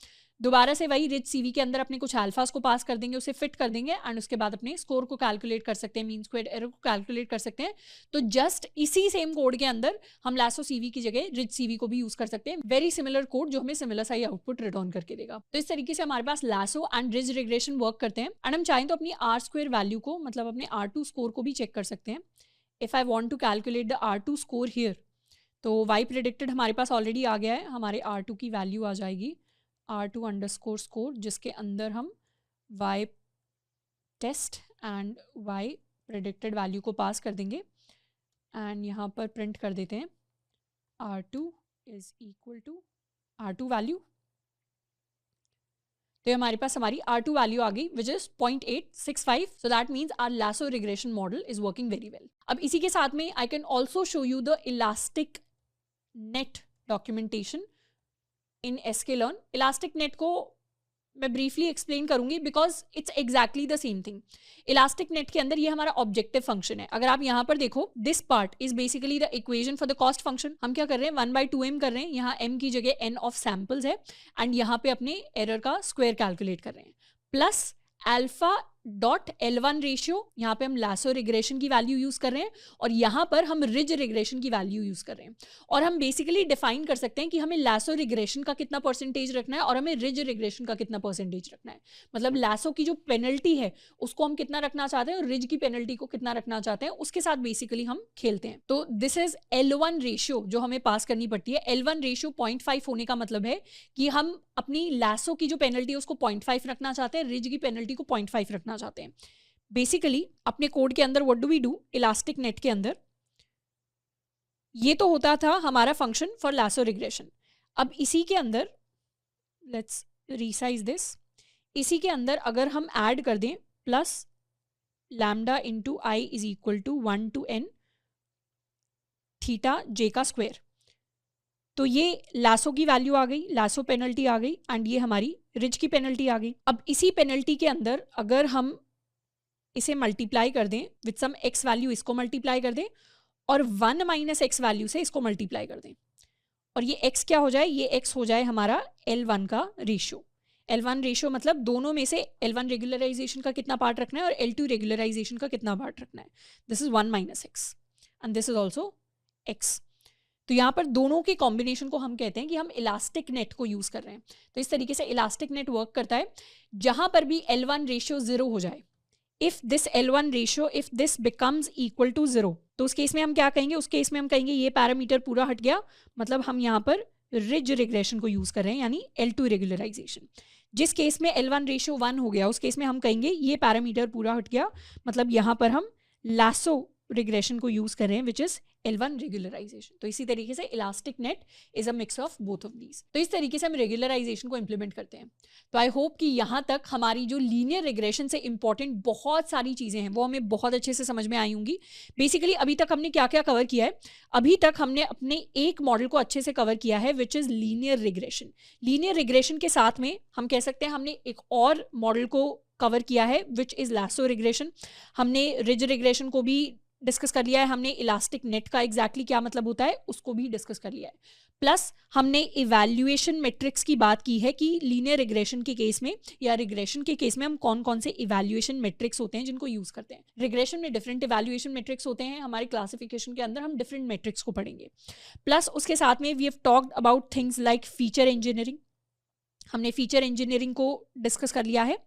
दोबारा से वही रिच CV के अंदर अपने कुछ अल्फास को पास कर देंगे, उसे फिट कर देंगे एंड उसके बाद अपने स्कोर को कैलकुलेट कर सकते हैं, मीन स्क्वेयर्ड एरर को कैलकुलेट कर सकते हैं। तो जस्ट इसी सेम कोड के अंदर हम लासो CV की जगह रिच CV को भी यूज कर सकते हैं। वेरी सिमिलर कोड जो हमें सिमिलर सा ही आउटपुट रिटर्न करके देगा। तो इस तरीके से हमारे पास lasso and ridge regression work करते हैं एंड हम चाहें तो अपनी R² वैल्यू को, मतलब अपने R2 स्कोर को भी चेक कर सकते हैं। If I want to calculate the R2 score here, तो y प्रेडिक्टेड हमारे पास ऑलरेडी आ गया है, हमारे R2 की वैल्यू आ जाएगी R2 अंडरस्कोर स्कोर, जिसके अंदर हम y test and y predicted value को पास कर देंगे एंड यहाँ पर प्रिंट कर देते हैं R2 is equal to R2 value. तो हमारे पास हमारी R2 वैल्यू आ गई which is 0.865। So that means our lasso regression model is working very well. अब इसी के साथ में I can also show you the elastic net documentation in sklearn। Elastic net को मैं ब्रीफली एक्सप्लेन करूंगी because it's exactly the same thing. Elastic net के अंदर ये हमारा ऑब्जेक्टिव फंक्शन है। अगर आप यहाँ पर देखो, this part is basically the equation for the cost function. हम क्या कर रहे हैं, 1/2m कर रहे हैं, यहाँ m की जगह n ऑफ सैम्पल्स है एंड यहाँ पे अपने एरर का स्क्वायर कैलकुलेट कर रहे हैं, plus alpha dot L1 ratio, यहाँ पे हम लासो रिग्रेशन की वैल्यू यूज कर रहे हैं और यहाँ पर हम रिज रिग्रेशन की वैल्यू यूज कर रहे हैं। और हम बेसिकली डिफाइन कर सकते हैं कि हमें लासो रिग्रेशन का कितना परसेंटेज रखना है और हमें रिज रिग्रेशन का कितना परसेंटेज रखना है। मतलब लासो की जो पेनल्टी है उसको हम कितना रखना चाहते हैं और रिज की पेनल्टी को कितना रखना चाहते हैं, उसके साथ बेसिकली हम खेलते हैं। तो दिस इज L1 रेशियो जो हमें पास करनी पड़ती है। L1 रेशियो 0.5 होने का मतलब है कि हम अपनी लासो की जो पेनल्टी है उसको 0.5 रखना चाहते हैं, रिज की पेनल्टी को 0.5 रखना चाहते हैं। बेसिकली अपने कोड के अंदर what do we do, elastic net के अंदर ये तो होता था हमारा फंक्शन फॉर लासो रिग्रेशन। अब इसी के अंदर लेट्स रीसाइज दिस, इसी के अंदर अगर हम ऐड कर दें plus lambda into I is equal to 1 to n theta j का स्क्वायर, तो ये लासो की वैल्यू आ गई, लासो पेनल्टी आ गई एंड ये हमारी रिज की पेनल्टी आ गई। अब इसी पेनल्टी के अंदर अगर हम इसे मल्टीप्लाई कर दें विद सम x वैल्यू, इसको मल्टीप्लाई कर दें और 1 - x वैल्यू से इसको मल्टीप्लाई कर दें और ये x क्या हो जाए, ये x हो जाए हमारा L1 का रेशियो। L1 रेशियो मतलब दोनों में से L1 रेगुलराइजेशन का कितना पार्ट रखना है और L2 रेगुलराइजेशन का कितना पार्ट रखना है। This is 1 - x and this is also x। तो यहाँ पर दोनों के कॉम्बिनेशन को हम कहते हैं कि हम इलास्टिक नेट को यूज कर रहे हैं। तो इस तरीके से इलास्टिक नेट वर्क करता है जहां पर भी L1 रेशियो 0 हो जाए। If this L1 ratio, if this becomes equal to 0, तो उस केस में हम क्या कहेंगे, उस केस में हम कहेंगे ये पैरामीटर पूरा हट गया, मतलब हम यहाँ पर रिज रिग्रेशन को यूज कर रहे हैं, यानी L2 रेगुलराइजेशन। जिस केस में L1 रेशियो 1 हो गया उस केस में हम कहेंगे ये पैरामीटर पूरा हट गया, मतलब यहाँ पर हम लासो रिग्रेशन को यूज कर रहे हैं विच इज L1 रेगुलराइजेशन। तो इसी तरीके से elastic net is a mix of both of these. तो इस तरीके से हम रेगुलराइजेशन को इंप्लीमेंट करते हैं। तो आई होप कि यहाँ तक हमारी जो लीनियर रिग्रेशन से इंपॉर्टेंट बहुत सारी चीज़ें हैं वो हमें बहुत अच्छे से समझ में आई होंगी। बेसिकली अभी तक हमने क्या क्या कवर किया है, अभी तक हमने अपने एक मॉडल को अच्छे से कवर किया है which is linear regression. Linear regression के साथ में हम कह सकते हैं हमने एक और मॉडल को कवर किया है विच इज़ लासो रिग्रेशन। हमने रिज रिग्रेशन को भी डिस्कस कर लिया है, हमने इलास्टिक नेट का एग्जैक्टली क्या मतलब होता है उसको भी डिस्कस कर लिया है, प्लस हमने इवैल्यूएशन मैट्रिक्स की बात की है कि लीनियर रिग्रेशन के केस में या रिग्रेशन के केस में हम कौन कौन से इवैल्यूएशन मैट्रिक्स होते हैं जिनको यूज करते हैं। रिग्रेशन में डिफरेंट इवैल्यूएशन मैट्रिक्स होते हैं, हमारे क्लासिफिकेशन के अंदर हम डिफरेंट मैट्रिक्स को पढ़ेंगे। प्लस उसके साथ में we have talked about things like feature engineering, हमने फीचर इंजीनियरिंग को डिस्कस कर लिया है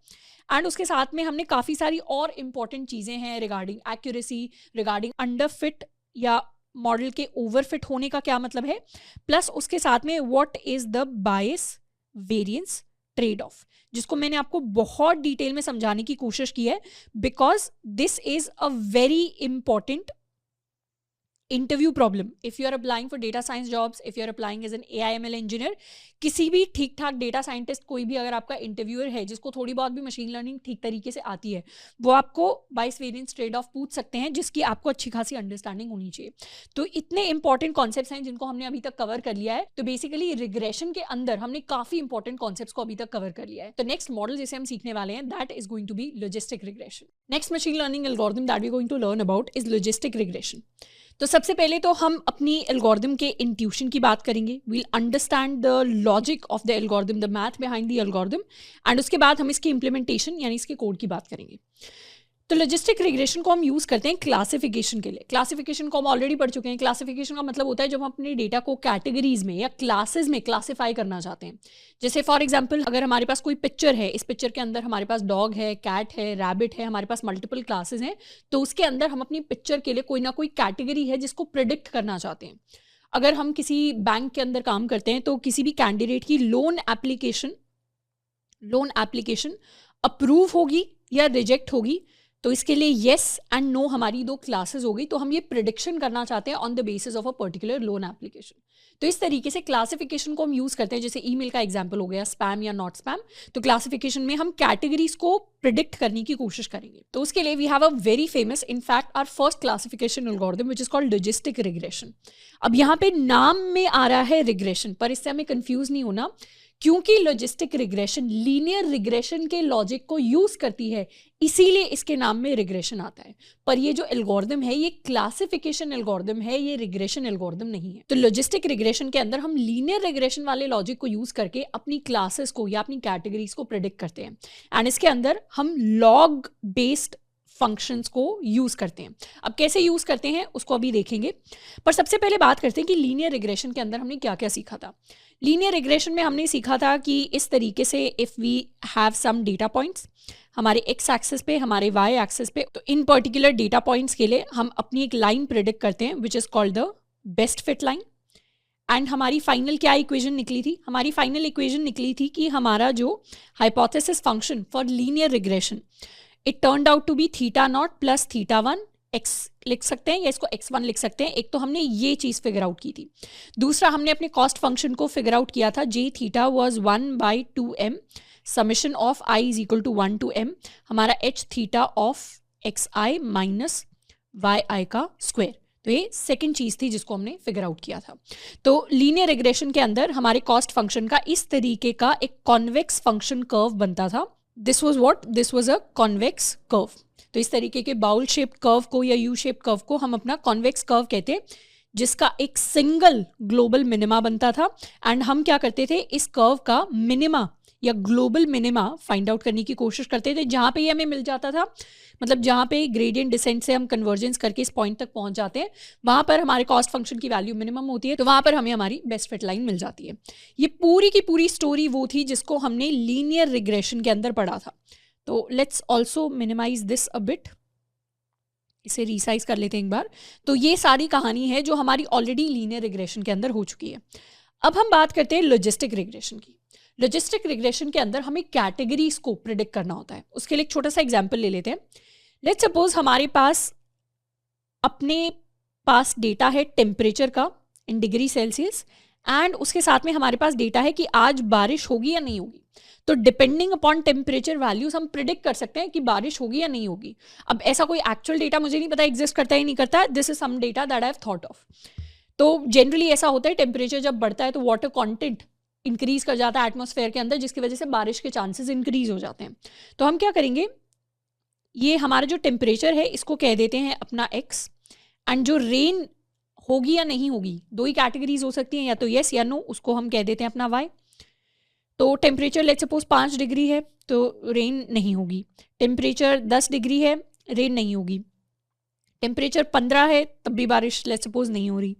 एंड उसके साथ में हमने काफ़ी सारी और इम्पॉर्टेंट चीज़ें हैं regarding accuracy, regarding under fit या मॉडल के ओवर फिट होने का क्या मतलब है, प्लस उसके साथ में what is the bias variance trade off, जिसको मैंने आपको बहुत डिटेल में समझाने की कोशिश की है because this is a very important interview problem, if you are applying for data science jobs, if you are applying as an AIML engineer, किसी भी ठीक ठाक डेटा साइंटिस्ट, कोई भी अगर आपका इंटरव्यूअर है जिसको थोड़ी बहुत भी मशीन लर्निंग ठीक तरीके से आती है, वो आपको बाइस वेरिएंस ट्रेड ऑफ पूछ सकते हैं, जिसकी आपको अच्छी खासी अंडरस्टैंडिंग होनी चाहिए। तो इतने इंपॉर्टेंट कॉन्सेप्ट्स हैं जिनको हमने अभी तक कवर कर लिया है। तो बेसिकली रिग्रेशन के अंदर हमने काफ़ी इंपॉर्टेंट कॉन्सेप्ट्स को अभी तक कवर कर लिया है। तो नेक्स्ट मॉडल जिसे हम सीखने वाले हैं, that is going to be logistic regression. Next machine learning algorithm that we are going to learn about is logistic regression. तो सबसे पहले तो हम अपनी एल्गोरिथम के इंट्यूशन की बात करेंगे, we'll understand the logic of the algorithm, the math behind the algorithm, and उसके बाद हम इसकी इंप्लीमेंटेशन यानी इसके कोड की बात करेंगे। तो लॉजिस्टिक रिग्रेशन को हम यूज़ करते हैं क्लासिफिकेशन के लिए। क्लासिफिकेशन को हम ऑलरेडी पढ़ चुके हैं। क्लासिफिकेशन का मतलब होता है जब हम अपने डेटा को कैटेगरीज में या क्लासेस में क्लासिफाई करना चाहते हैं। जैसे फॉर एग्जांपल अगर हमारे पास कोई पिक्चर है, इस पिक्चर के अंदर हमारे पास डॉग है, कैट है, रैबिट है, हमारे पास मल्टीपल क्लासेस हैं, तो उसके अंदर हम अपनी पिक्चर के लिए कोई ना कोई कैटेगरी है जिसको प्रिडिक्ट करना चाहते हैं। अगर हम किसी बैंक के अंदर काम करते हैं तो किसी भी कैंडिडेट की लोन एप्लीकेशन अप्रूव होगी या रिजेक्ट होगी, तो इसके लिए येस एंड नो हमारी दो क्लासेस हो गई। तो हम ये प्रिडिक्शन करना चाहते हैं on the basis of a particular loan application. तो इस तरीके से क्लासिफिकेशन को हम यूज़ करते हैं। जैसे ईमेल का एग्जांपल हो गया, स्पैम या नॉट स्पैम, तो क्लासिफिकेशन में हम कैटेगरीज को प्रिडिक्ट करने की कोशिश करेंगे। तो उसके लिए we have a very famous, in fact our first classification algorithm which is called logistic regression. अब यहाँ पे नाम में आ रहा है रिग्रेशन, पर इससे हमें कंफ्यूज नहीं होना, क्योंकि लॉजिस्टिक रिग्रेशन लीनियर रिग्रेशन के लॉजिक को यूज करती है, इसीलिए इसके नाम में रिग्रेशन आता है। पर ये जो एल्गोरिथम है ये क्लासिफिकेशन एल्गोरिथम है, ये रिग्रेशन एल्गोरिथम नहीं है। तो लॉजिस्टिक रिग्रेशन के अंदर हम लीनियर रिग्रेशन वाले लॉजिक को यूज करके अपनी क्लासेस को या अपनी कैटेगरीज को प्रेडिक्ट करते हैं, एंड इसके अंदर हम लॉग बेस्ड फंक्शंस को यूज करते हैं। अब कैसे यूज करते हैं उसको अभी देखेंगे, पर सबसे पहले बात करते हैं कि लीनियर रिग्रेशन के अंदर हमने क्या क्या सीखा था। लीनियर रिग्रेशन में हमने सीखा था कि इस तरीके से if we have some data points हमारे एक्स एक्सिस पे, हमारे वाई एक्सिस पे, तो इन पर्टिकुलर डेटा पॉइंट्स के लिए हम अपनी एक लाइन प्रेडिक्ट करते हैं which is called the best fit line. And हमारी फाइनल क्या इक्वेशन निकली थी? हमारी फाइनल इक्वेशन निकली थी कि हमारा जो hypothesis function for linear regression it turned out to be theta not plus theta one X लिख सकते हैं या इसको x1 लिख सकते हैं। एक तो हमने ये चीज़ फिगर आउट की थी। दूसरा हमने अपने कॉस्ट फंक्शन को फिगर आउट किया था, J theta was 1/2m summation of i is equal to 1 to m, हमारा h theta of xi minus yi का स्क्वायर। तो ये सेकेंड चीज़ थी जिसको हमने फिगर आउट किया था। तो लीनियर रिग्रेशन के अंदर हमारे कॉस्ट फंक्शन का इस तरीके का एक कॉन्वेक्स फंक्शन कर्व बनता था। This was a convex curve. तो इस तरीके के बाउल शेप कर्व को या यू शेप कर्व को हम अपना कॉन्वेक्स कर्व कहते हैं, जिसका एक सिंगल ग्लोबल मिनिमा बनता था। एंड हम क्या करते थे, इस कर्व का मिनिमा या ग्लोबल मिनिमा फाइंड आउट करने की कोशिश करते थे। जहाँ पे ये हमें मिल जाता था, मतलब जहाँ पे ग्रेडियंट डिसेंट से हम कन्वर्जेंस करके इस पॉइंट तक पहुँच जाते हैं, वहाँ पर हमारे कॉस्ट फंक्शन की वैल्यू मिनिमम होती है, तो वहाँ पर हमें हमारी बेस्ट फिट लाइन मिल जाती है। ये पूरी की पूरी स्टोरी वो थी जिसको हमने लीनियर रिग्रेशन के अंदर पढ़ा था। तो let's also minimize this a bit, इसे रिसाइज कर लेते हैं एक बार। तो ये सारी कहानी है जो हमारी ऑलरेडी लीनियर रिग्रेशन के अंदर हो चुकी है। अब हम बात करते हैं लॉजिस्टिक रिग्रेशन की। लॉजिस्टिक रिग्रेशन के अंदर हमें कैटेगरीज को प्रिडिक्ट करना होता है। उसके लिए एक छोटा सा एग्जांपल ले लेते हैं। लेट्स सपोज हमारे पास डेटा है टेम्परेचर का इन डिग्री सेल्सियस, एंड उसके साथ में हमारे पास डेटा है कि आज बारिश होगी या नहीं होगी। तो डिपेंडिंग अपॉन टेम्परेचर वैल्यूज हम प्रिडिक्ट कर सकते हैं कि बारिश होगी या नहीं होगी। अब ऐसा कोई एक्चुअल डेटा मुझे नहीं पता एग्जिस्ट करता है नहीं करता, this is some data that I have thought of. तो जनरली ऐसा होता है, टेम्परेचर जब बढ़ता है तो वाटर कॉन्टेंट इंक्रीज कर जाता है एटमॉस्फेयर के अंदर, जिसकी वजह से बारिश के चांसेस इंक्रीज हो जाते हैं। तो हम क्या करेंगे, ये हमारा जो टेम्परेचर है इसको कह देते हैं अपना x, एंड जो रेन होगी या नहीं होगी, दो ही कैटेगरीज हो सकती हैं, या तो येस या नो, उसको हम कह देते हैं अपना y। तो टेम्परेचर लेट्स सपोज 5 डिग्री है तो रेन नहीं होगी। टेम्परेचर 10 डिग्री है, रेन नहीं होगी। टेम्परेचर 15 है तब भी बारिश लेट्स सपोज नहीं हो रही।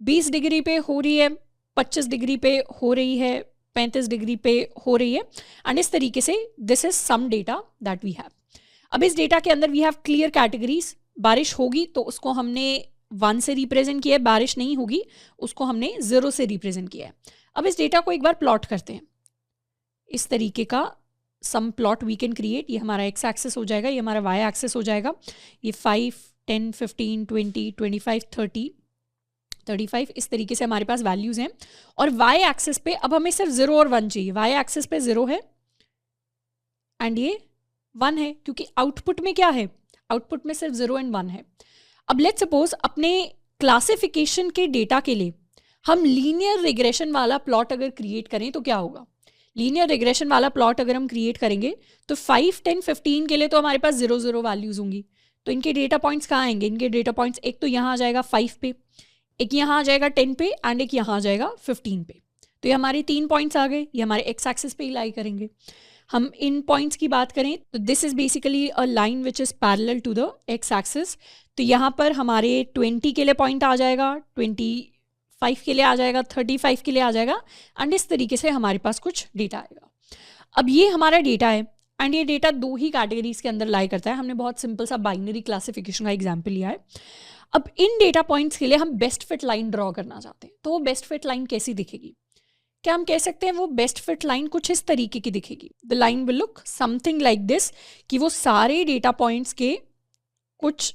20 डिग्री पे हो रही है, 25 डिग्री पे हो रही है, 35 डिग्री पे हो रही है, एंड इस तरीके से this is some data that we have. अब इस डेटा के अंदर वी हैव क्लियर कैटेगरीज। बारिश होगी तो उसको हमने 1 से रिप्रेजेंट किया है, बारिश नहीं होगी उसको हमने 0 से रिप्रेजेंट किया है। अब इस डेटा को एक बार प्लॉट करते हैं। इस तरीके का सम प्लॉट वी कैन क्रिएट। ये हमारा एक्स एक्सेस हो जाएगा, ये हमारा वाई एक्सेस हो जाएगा। ये 5, 10, 15, 20, 25, 30 35, इस तरीके से हमारे पास वैल्यूज़ हैं। और वाई एक्सिस पे अब हमें सिर्फ 0 और 1 चाहिए। वाई एक्सिस पे 0 है एंड ये 1 है, क्योंकि आउटपुट में क्या है, आउटपुट में सिर्फ 0 एंड 1 है। अब लेट्स सपोज अपने क्लासिफिकेशन के डेटा के लिए हम लीनियर रिग्रेशन वाला प्लॉट अगर क्रिएट करें तो क्या होगा। लीनियर रिग्रेशन वाला प्लॉट अगर हम क्रिएट करेंगे तो 5, 10, 15 के लिए तो हमारे पास 0, 0 वैल्यूज़ होंगी। तो इनके डेटा पॉइंट्स कहाँ आएंगे, इनके डेटा पॉइंट्स एक तो यहाँ आ जाएगा 5 पे, एक यहाँ आ जाएगा 10 पे एंड एक यहाँ आ जाएगा 15 पे। तो ये हमारे 3 पॉइंट्स आ गए, ये हमारे एक्स एक्सिस पे ही लाई करेंगे। हम इन पॉइंट्स की बात करें तो this is basically a line which is parallel to the x axis. तो यहाँ पर हमारे 20 के लिए पॉइंट आ जाएगा, 25 के लिए आ जाएगा, 35 के लिए आ जाएगा एंड इस तरीके से हमारे पास कुछ डेटा आएगा। अब ये हमारा डेटा है एंड ये डेटा 2 ही कैटेगरीज के अंदर लाई करता है। हमने बहुत सिंपल सा बाइनरी क्लासिफिकेशन का एग्जाम्पल लिया है। अब इन डेटा पॉइंट्स के लिए हम बेस्ट फिट लाइन ड्रॉ करना चाहते हैं, तो वो बेस्ट फिट लाइन कैसी दिखेगी, क्या हम कह सकते हैं वो बेस्ट फिट लाइन कुछ इस तरीके की दिखेगी। The line will look something like this, कि वो सारे डेटा पॉइंट्स के कुछ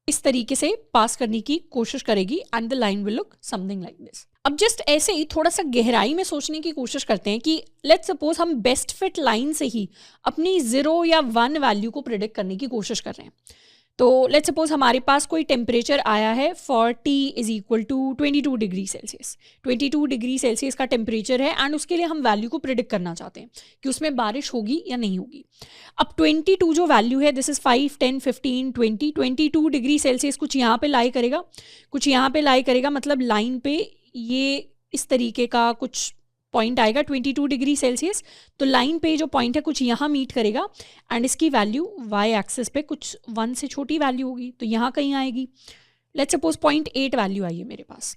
इस तरीके से पास करने की कोशिश करेगी and the line will look something like this. अब जस्ट ऐसे ही थोड़ा सा गहराई में सोचने की कोशिश करते हैं कि लेट्स सपोज हम बेस्ट फिट लाइन से ही अपनी 0 या 1 वैल्यू को प्रिडिक्ट करने की कोशिश कर रहे हैं। तो लेट्स सपोज हमारे पास कोई टेम्परेचर आया है 40 is equal to 22 degree Celsius. 22 degree Celsius का टेम्परेचर है एंड उसके लिए हम वैल्यू को प्रिडिक्ट करना चाहते हैं कि उसमें बारिश होगी या नहीं होगी। अब 22 जो वैल्यू है दिस इज 5, 10, 15, 20, 22 डिग्री सेल्सियस कुछ यहाँ पे लाई करेगा, कुछ यहाँ पे लाई करेगा, मतलब लाइन पे ये इस तरीके का कुछ पॉइंट आएगा 22 डिग्री सेल्सियस। तो लाइन पे जो पॉइंट है कुछ यहाँ मीट करेगा एंड इसकी वैल्यू वाई एक्सिस पे कुछ 1 से छोटी वैल्यू होगी, तो यहाँ कहीं आएगी। लेट्स सपोज 0.8 वैल्यू आई है मेरे पास।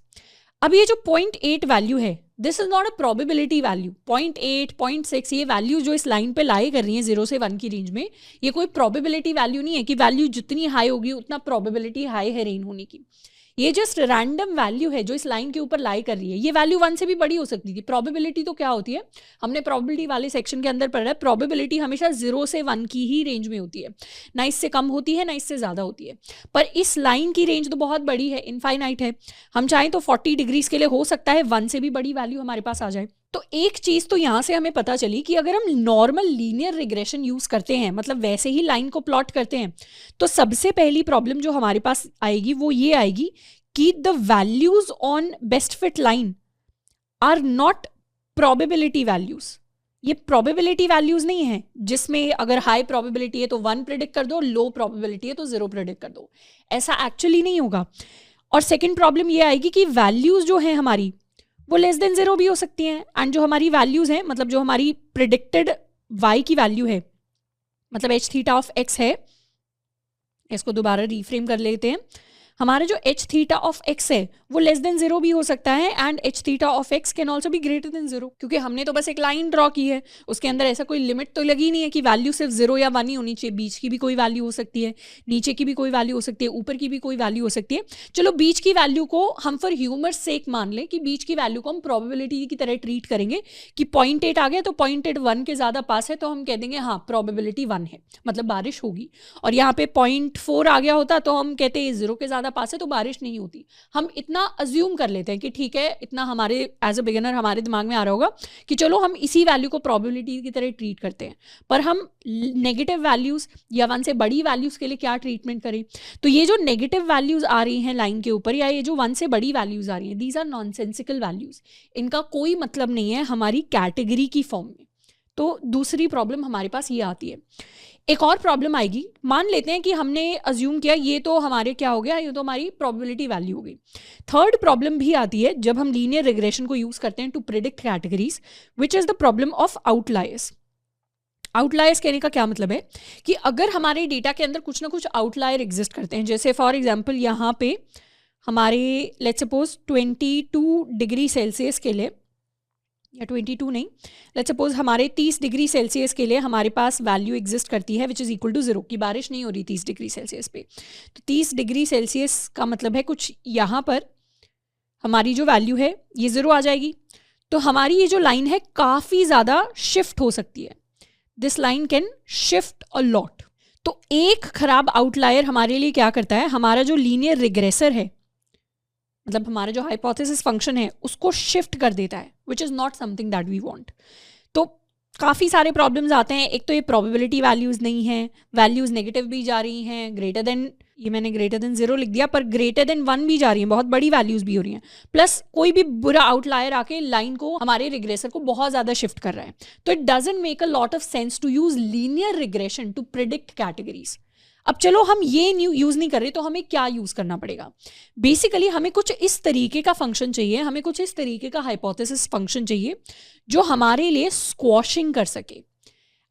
अब ये जो 0.8 वैल्यू है this is not a probability value. 0.8, 0.6 ये वैल्यू जो इस लाइन पे लाई कर रही है 0 से 1 की रेंज में, ये कोई प्रोबेबिलिटी वैल्यू नहीं है कि वैल्यू जितनी हाई होगी उतना प्रोबेबिलिटी हाई है रेन होने की। ये जस्ट रैंडम वैल्यू है जो इस लाइन के ऊपर लाई कर रही है। ये वैल्यू 1 से भी बड़ी हो सकती थी। प्रोबेबिलिटी तो क्या होती है, हमने प्रोबेबिलिटी वाले सेक्शन के अंदर पढ़ा है, प्रोबेबिलिटी हमेशा 0 से 1 की ही रेंज में होती है, ना इससे कम होती है ना इससे ज़्यादा होती है। पर इस लाइन की रेंज तो बहुत बड़ी है, इनफाइनाइट है। हम चाहें तो 40 डिग्रीज के लिए हो सकता है 1 से भी बड़ी वैल्यू हमारे पास आ जाए। तो एक चीज़ तो यहाँ से हमें पता चली कि अगर हम नॉर्मल लीनियर रिग्रेशन यूज़ करते हैं, मतलब वैसे ही लाइन को प्लॉट करते हैं, तो सबसे पहली प्रॉब्लम जो हमारे पास आएगी वो ये आएगी कि the values on best fit line are not probability values. ये प्रोबेबिलिटी वैल्यूज नहीं है जिसमें अगर हाई प्रोबेबिलिटी है तो 1 प्रेडिक्ट कर दो, लो प्रोबेबिलिटी है तो 0 प्रेडिक्ट कर दो। ऐसा एक्चुअली नहीं होगा। और सेकेंड प्रॉब्लम ये आएगी कि वैल्यूज जो है हमारी वो लेस देन 0 भी हो सकती हैं एंड जो हमारी वैल्यूज हैं, मतलब जो हमारी प्रिडिक्टेड y की वैल्यू है, मतलब h थीटा ऑफ x है, इसको दोबारा रीफ्रेम कर लेते हैं। हमारा जो h थीटा ऑफ x है वो लेस देन 0 भी हो सकता है and h theta of x can also be greater then 0, क्योंकि हमने तो बस एक लाइन ड्रॉ की है, उसके अंदर ऐसा कोई लिमिट तो लगी नहीं है कि वैल्यू सिर्फ 0 या 1 ही होनी चाहिए। बीच की भी कोई वैल्यू हो सकती है, नीचे की भी कोई वैल्यू हो सकती है, ऊपर की भी कोई वैल्यू हो सकती है। चलो बीच की वैल्यू को हम फॉर ह्यूमर सेक मान लें कि बीच की वैल्यू को हम प्रोबेबिलिटी की तरह ट्रीट करेंगे कि 0.8 आ गया तो 0.8 1 के ज़्यादा पास है तो हम कह देंगे हाँ प्रोबेबिलिटी 1 है, मतलब बारिश होगी। और यहाँ पे 0.4 आ गया होता तो हम कहते हैं 0 के ज़्यादा पास है तो बारिश नहीं होती। हम इतना अज्यूम कर लेते हैं कि ठीक है, इतना हमारे एज अ बिगिनर हमारे दिमाग में आ रहा होगा कि चलो हम इसी वैल्यू को प्रोबेबिलिटी की तरह ट्रीट करते हैं। पर हम नेगेटिव वैल्यूज या 1 से बड़ी वैल्यूज के लिए क्या ट्रीटमेंट करें। तो ये जो नेगेटिव वैल्यूज आ रही हैं लाइन के ऊपर, या ये जो 1 से बड़ी वैल्यूज आ रही हैं, दीज आर नॉनसेंसिकल वैल्यूज। इनका कोई मतलब नहीं है हमारी कैटेगरी की फॉर्म में। तो दूसरी प्रॉब्लम हमारे पास ये आती है। एक और प्रॉब्लम आएगी, मान लेते हैं कि हमने अज्यूम किया ये तो हमारे क्या हो गया, ये तो हमारी प्रोबेबिलिटी वैल्यू हो गई। थर्ड प्रॉब्लम भी आती है जब हम लीनियर रिग्रेशन को यूज करते हैं to predict categories, which is the problem of outliers. Outliers कहने का क्या मतलब है कि अगर हमारे डेटा के अंदर कुछ ना कुछ आउटलायर एग्जिस्ट करते हैं, जैसे फॉर एग्जाम्पल यहाँ पे हमारे लेट्स सपोज 22 डिग्री सेल्सियस के लिए, या 22 नहीं, लेट्स सपोज हमारे 30 डिग्री सेल्सियस के लिए हमारे पास वैल्यू एग्जिस्ट करती है विच इज़ इक्वल टू 0 की बारिश नहीं हो रही 30 डिग्री सेल्सियस पे। तो 30 डिग्री सेल्सियस का मतलब है कुछ यहाँ पर हमारी जो वैल्यू है ये 0 आ जाएगी। तो हमारी ये जो लाइन है काफ़ी ज़्यादा शिफ्ट हो सकती है। This line can shift a lot. तो एक खराब आउटलायर हमारे लिए क्या करता है, हमारा जो लीनियर रिग्रेसर है मतलब हमारा जो हाइपोथेसिस फंक्शन है उसको शिफ्ट कर देता है, which is not something that we want. तो काफ़ी सारे प्रॉब्लम्स आते हैं। एक तो ये प्रोबेबिलिटी वैल्यूज़ नहीं है, वैल्यूज़ नेगेटिव भी जा रही हैं, ग्रेटर देन, ये मैंने ग्रेटर देन 0 लिख दिया, पर ग्रेटर देन 1 भी जा रही हैं, बहुत बड़ी वैल्यूज़ भी हो रही हैं। प्लस कोई भी बुरा आउटलायर आके लाइन को, हमारे रिग्रेसर को बहुत ज़्यादा शिफ्ट कर रहा है। तो it doesn't make a lot of sense to use linear regression to predict categories. अब चलो हम ये यूज़ नहीं कर रहे, तो हमें क्या यूज़ करना पड़ेगा? बेसिकली हमें कुछ इस तरीके का फंक्शन चाहिए, हमें कुछ इस तरीके का हाइपोथेसिस फंक्शन चाहिए जो हमारे लिए स्क्वॉशिंग कर सके।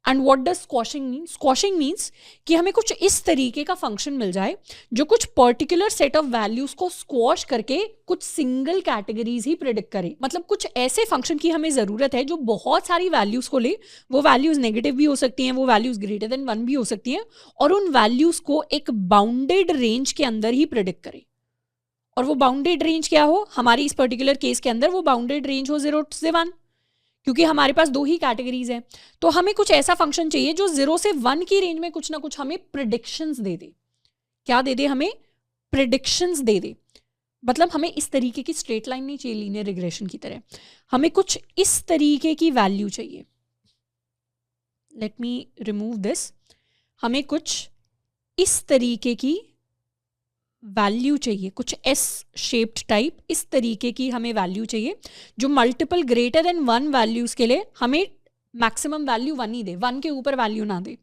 And what does quashing mean? Quashing means कि हमें कुछ इस तरीके का फंक्शन मिल जाए जो कुछ पर्टिकुलर सेट ऑफ वैल्यूज को स्क्वॉश करके कुछ सिंगल कैटेगरीज ही प्रिडिक्ट करे। मतलब कुछ ऐसे फंक्शन की हमें जरूरत है जो बहुत सारी वैल्यूज को ले, वो वैल्यूज नेगेटिव भी हो सकती हैं, वो वैल्यूज ग्रेटर देन 1 भी हो सकती हैं, और उन वैल्यूज को एक बाउंडेड रेंज के अंदर ही प्रिडिक्ट करे। और वो बाउंडेड रेंज क्या हो? हमारी इस पर्टिकुलर केस के अंदर वो बाउंडेड रेंज हो 0 से 1, क्योंकि हमारे पास 2 ही कैटेगरीज हैं। तो हमें कुछ ऐसा फंक्शन चाहिए जो 0 से 1 की रेंज में कुछ ना कुछ हमें प्रिडिक्शंस दे दे। क्या दे दे? हमें प्रिडिक्शंस दे दे। मतलब हमें इस तरीके की स्ट्रेट लाइन नहीं चाहिए लीनियर रिग्रेशन की तरह, हमें कुछ इस तरीके की वैल्यू चाहिए। Let me remove this. हमें कुछ इस तरीके की वैल्यू चाहिए, कुछ एस शेप्ड टाइप, इस तरीके की हमें वैल्यू चाहिए जो मल्टीपल ग्रेटर देन 1 वैल्यूज के लिए हमें मैक्सिमम वैल्यू 1 ही दे, 1 के ऊपर वैल्यू ना दे,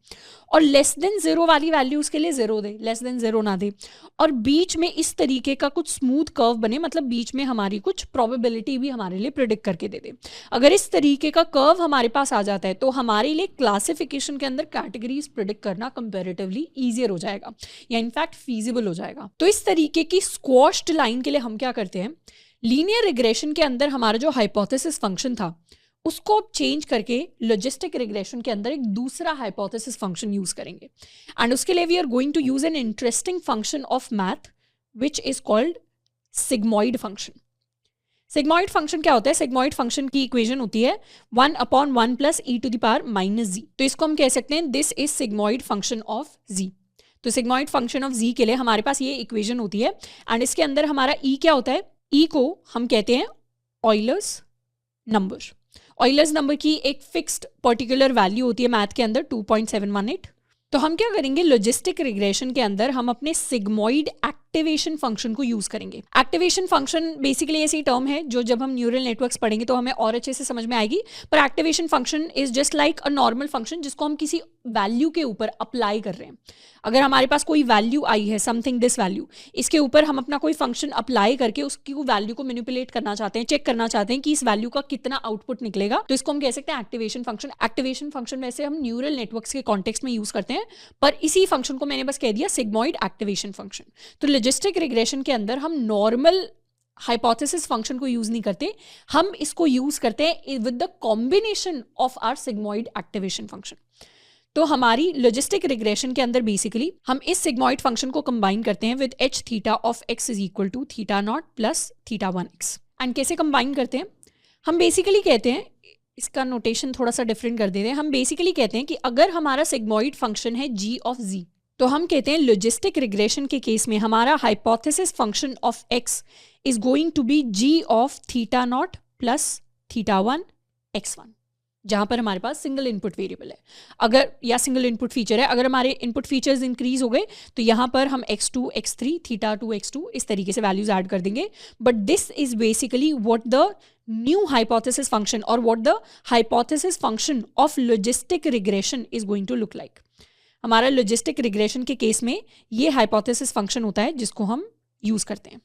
और लेस देन 0 वाली वैल्यूज के लिए 0 दे, लेस देन 0 ना दे, और बीच में इस तरीके का कुछ स्मूथ कर्व बने, मतलब बीच में हमारी कुछ प्रोबेबिलिटी भी हमारे लिए प्रिडिक्ट करके दे दे। अगर इस तरीके का कर्व हमारे पास आ जाता है तो हमारे लिए क्लासिफिकेशन के अंदर कैटेगरीज प्रिडिक्ट करना कंपैरेटिवली ईजियर हो जाएगा, या इनफैक्ट फीजिबल हो जाएगा। तो इस तरीके की स्क्वॉश्ड लाइन के लिए हम क्या करते हैं, लीनियर रिग्रेशन के अंदर हमारा जो हाइपोथेसिस फंक्शन था उसको चेंज करके लॉजिस्टिक रिग्रेशन के अंदर एक दूसरा हाइपोथेसिस फंक्शन यूज करेंगे। एंड उसके लिए we are going to use an interesting function of math which is called sigmoid function. Sigmoid function क्या होता है? सिग्मॉइड फंक्शन की इक्वेशन होती है 1/1 plus e to the power -z। तो इसको हम कह सकते हैं this is sigmoid function of z। तो सिग्मॉइड फंक्शन ऑफ z के लिए हमारे पास ये इक्वेशन होती है, एंड इसके अंदर हमारा e क्या होता है? e को हम कहते हैं ऑयलर्स नंबर। ऑयलर्स नंबर की एक फिक्स्ड पर्टिकुलर वैल्यू होती है मैथ के अंदर 2.718। तो हम क्या करेंगे, लॉजिस्टिक रिग्रेशन के अंदर हम अपने सिग्मॉइड एक्टिवेशन फंक्शन को यूज करेंगे। एक्टिवेशन फंक्शन बेसिकली ऐसी टर्म है जो जब हम न्यूरल नेटवर्क्स पढ़ेंगे तो हमें और अच्छे से समझ में आएगी, पर activation function is just like a normal function जिसको हम किसी वैल्यू के ऊपर अप्लाई कर रहे हैं। अगर हमारे पास कोई वैल्यू आई है, समथिंग दिस वैल्यू, इसके ऊपर हम अपना कोई फंक्शन अप्लाई करके उसकी वैल्यू को मैनिपुलेट करना चाहते हैं, चेक करना चाहते हैं कि इस वैल्यू का कितना आउटपुट निकलेगा, तो इसको हम कह सकते हैं एक्टिवेशन फंक्शन। एक्टिवेशन फंक्शन वैसे हम न्यूरल नेटवर्क्स के कॉन्टेक्स्ट में यूज करते हैं, पर इसी फंक्शन को मैंने बस कह दिया सिग्मॉइड एक्टिवेशन फंक्शन। तो लॉजिस्टिक रिग्रेशन के अंदर हम नॉर्मल हाइपोथेसिस फंक्शन को यूज नहीं करते, हम इसको यूज करते हैं with the combination of our sigmoid activation function. तो हमारी लॉजिस्टिक रिग्रेशन के अंदर बेसिकली हम इस सिग्मॉइड फंक्शन को कंबाइन करते हैं with h theta of x is equal to theta not plus theta 1x। एंड कैसे कंबाइन करते हैं? हम बेसिकली कहते हैं, इसका नोटेशन थोड़ा सा डिफरेंट कर देते हैं, हम बेसिकली कहते हैं कि अगर हमारा सिग्मॉइड फंक्शन है g ऑफ z, तो हम कहते हैं लॉजिस्टिक रिग्रेशन के केस में हमारा hypothesis function of x is going to be g of theta not plus theta 1 x1, जहां पर हमारे पास सिंगल इनपुट वेरिएबल है, अगर या सिंगल इनपुट फीचर है। अगर हमारे इनपुट फीचर्स इंक्रीज हो गए तो यहाँ पर हम x2 x3 थीटा 2 x2 इस तरीके से वैल्यूज ऐड कर देंगे। But this is basically what the new hypothesis function और what the hypothesis function of logistic regression is going to look like. हमारा लॉजिस्टिक रिग्रेशन के केस में ये हाइपोथेसिस फंक्शन होता है जिसको हम यूज करते हैं।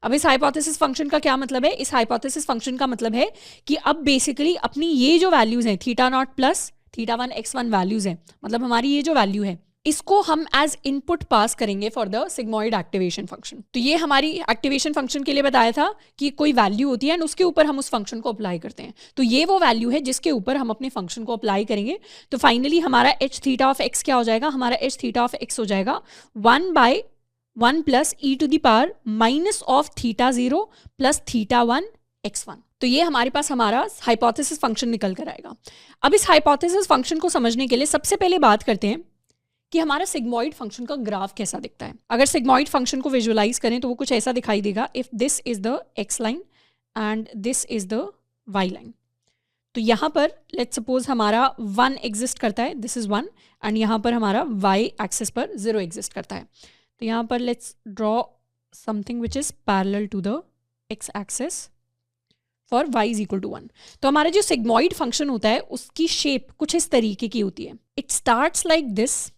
अब इस हाइपोथेसिस फंक्शन का क्या मतलब है? इस हाइपोथेसिस फंक्शन का मतलब है कि अब बेसिकली अपनी ये जो वैल्यूज हैं theta naught plus theta 1 x1 values हैं, मतलब हमारी ये जो वैल्यू है इसको हम एज इनपुट पास करेंगे for the sigmoid activation function. तो ये हमारी एक्टिवेशन फंक्शन के लिए बताया था कि कोई वैल्यू होती है एंड उसके ऊपर हम उस फंक्शन को अप्लाई करते हैं। तो ये वो वैल्यू है जिसके ऊपर हम अपने फंक्शन को अप्लाई करेंगे। तो फाइनली हमारा h थीटा ऑफ x क्या हो जाएगा? हमारा h थीटा ऑफ x हो जाएगा 1/1 plus e to the power minus of theta 0 plus theta 1 x1। तो ये हमारे पास हमारा हाइपोथेसिस फंक्शन निकल कर आएगा। अब इस हाइपोथेसिस फंक्शन को समझने के लिए सबसे पहले बात करते हैं कि हमारा सिग्मॉइड फंक्शन का ग्राफ कैसा दिखता है। अगर सिग्मॉइड फंक्शन को विजुअलाइज करें तो वो कुछ ऐसा दिखाई देगा, if this is the X line and this is the Y line. तो यहाँ पर लेट्स सपोज हमारा 1 एग्जिस्ट करता है, दिस इज 1, एंड यहाँ पर हमारा वाई एक्सिस पर 0 एग्जिस्ट करता है। तो यहाँ पर let's draw something which is parallel to the x axis for y is equal to 1। तो हमारा जो सिग्मॉइड फंक्शन होता है उसकी शेप कुछ इस तरीके की होती है। It starts like this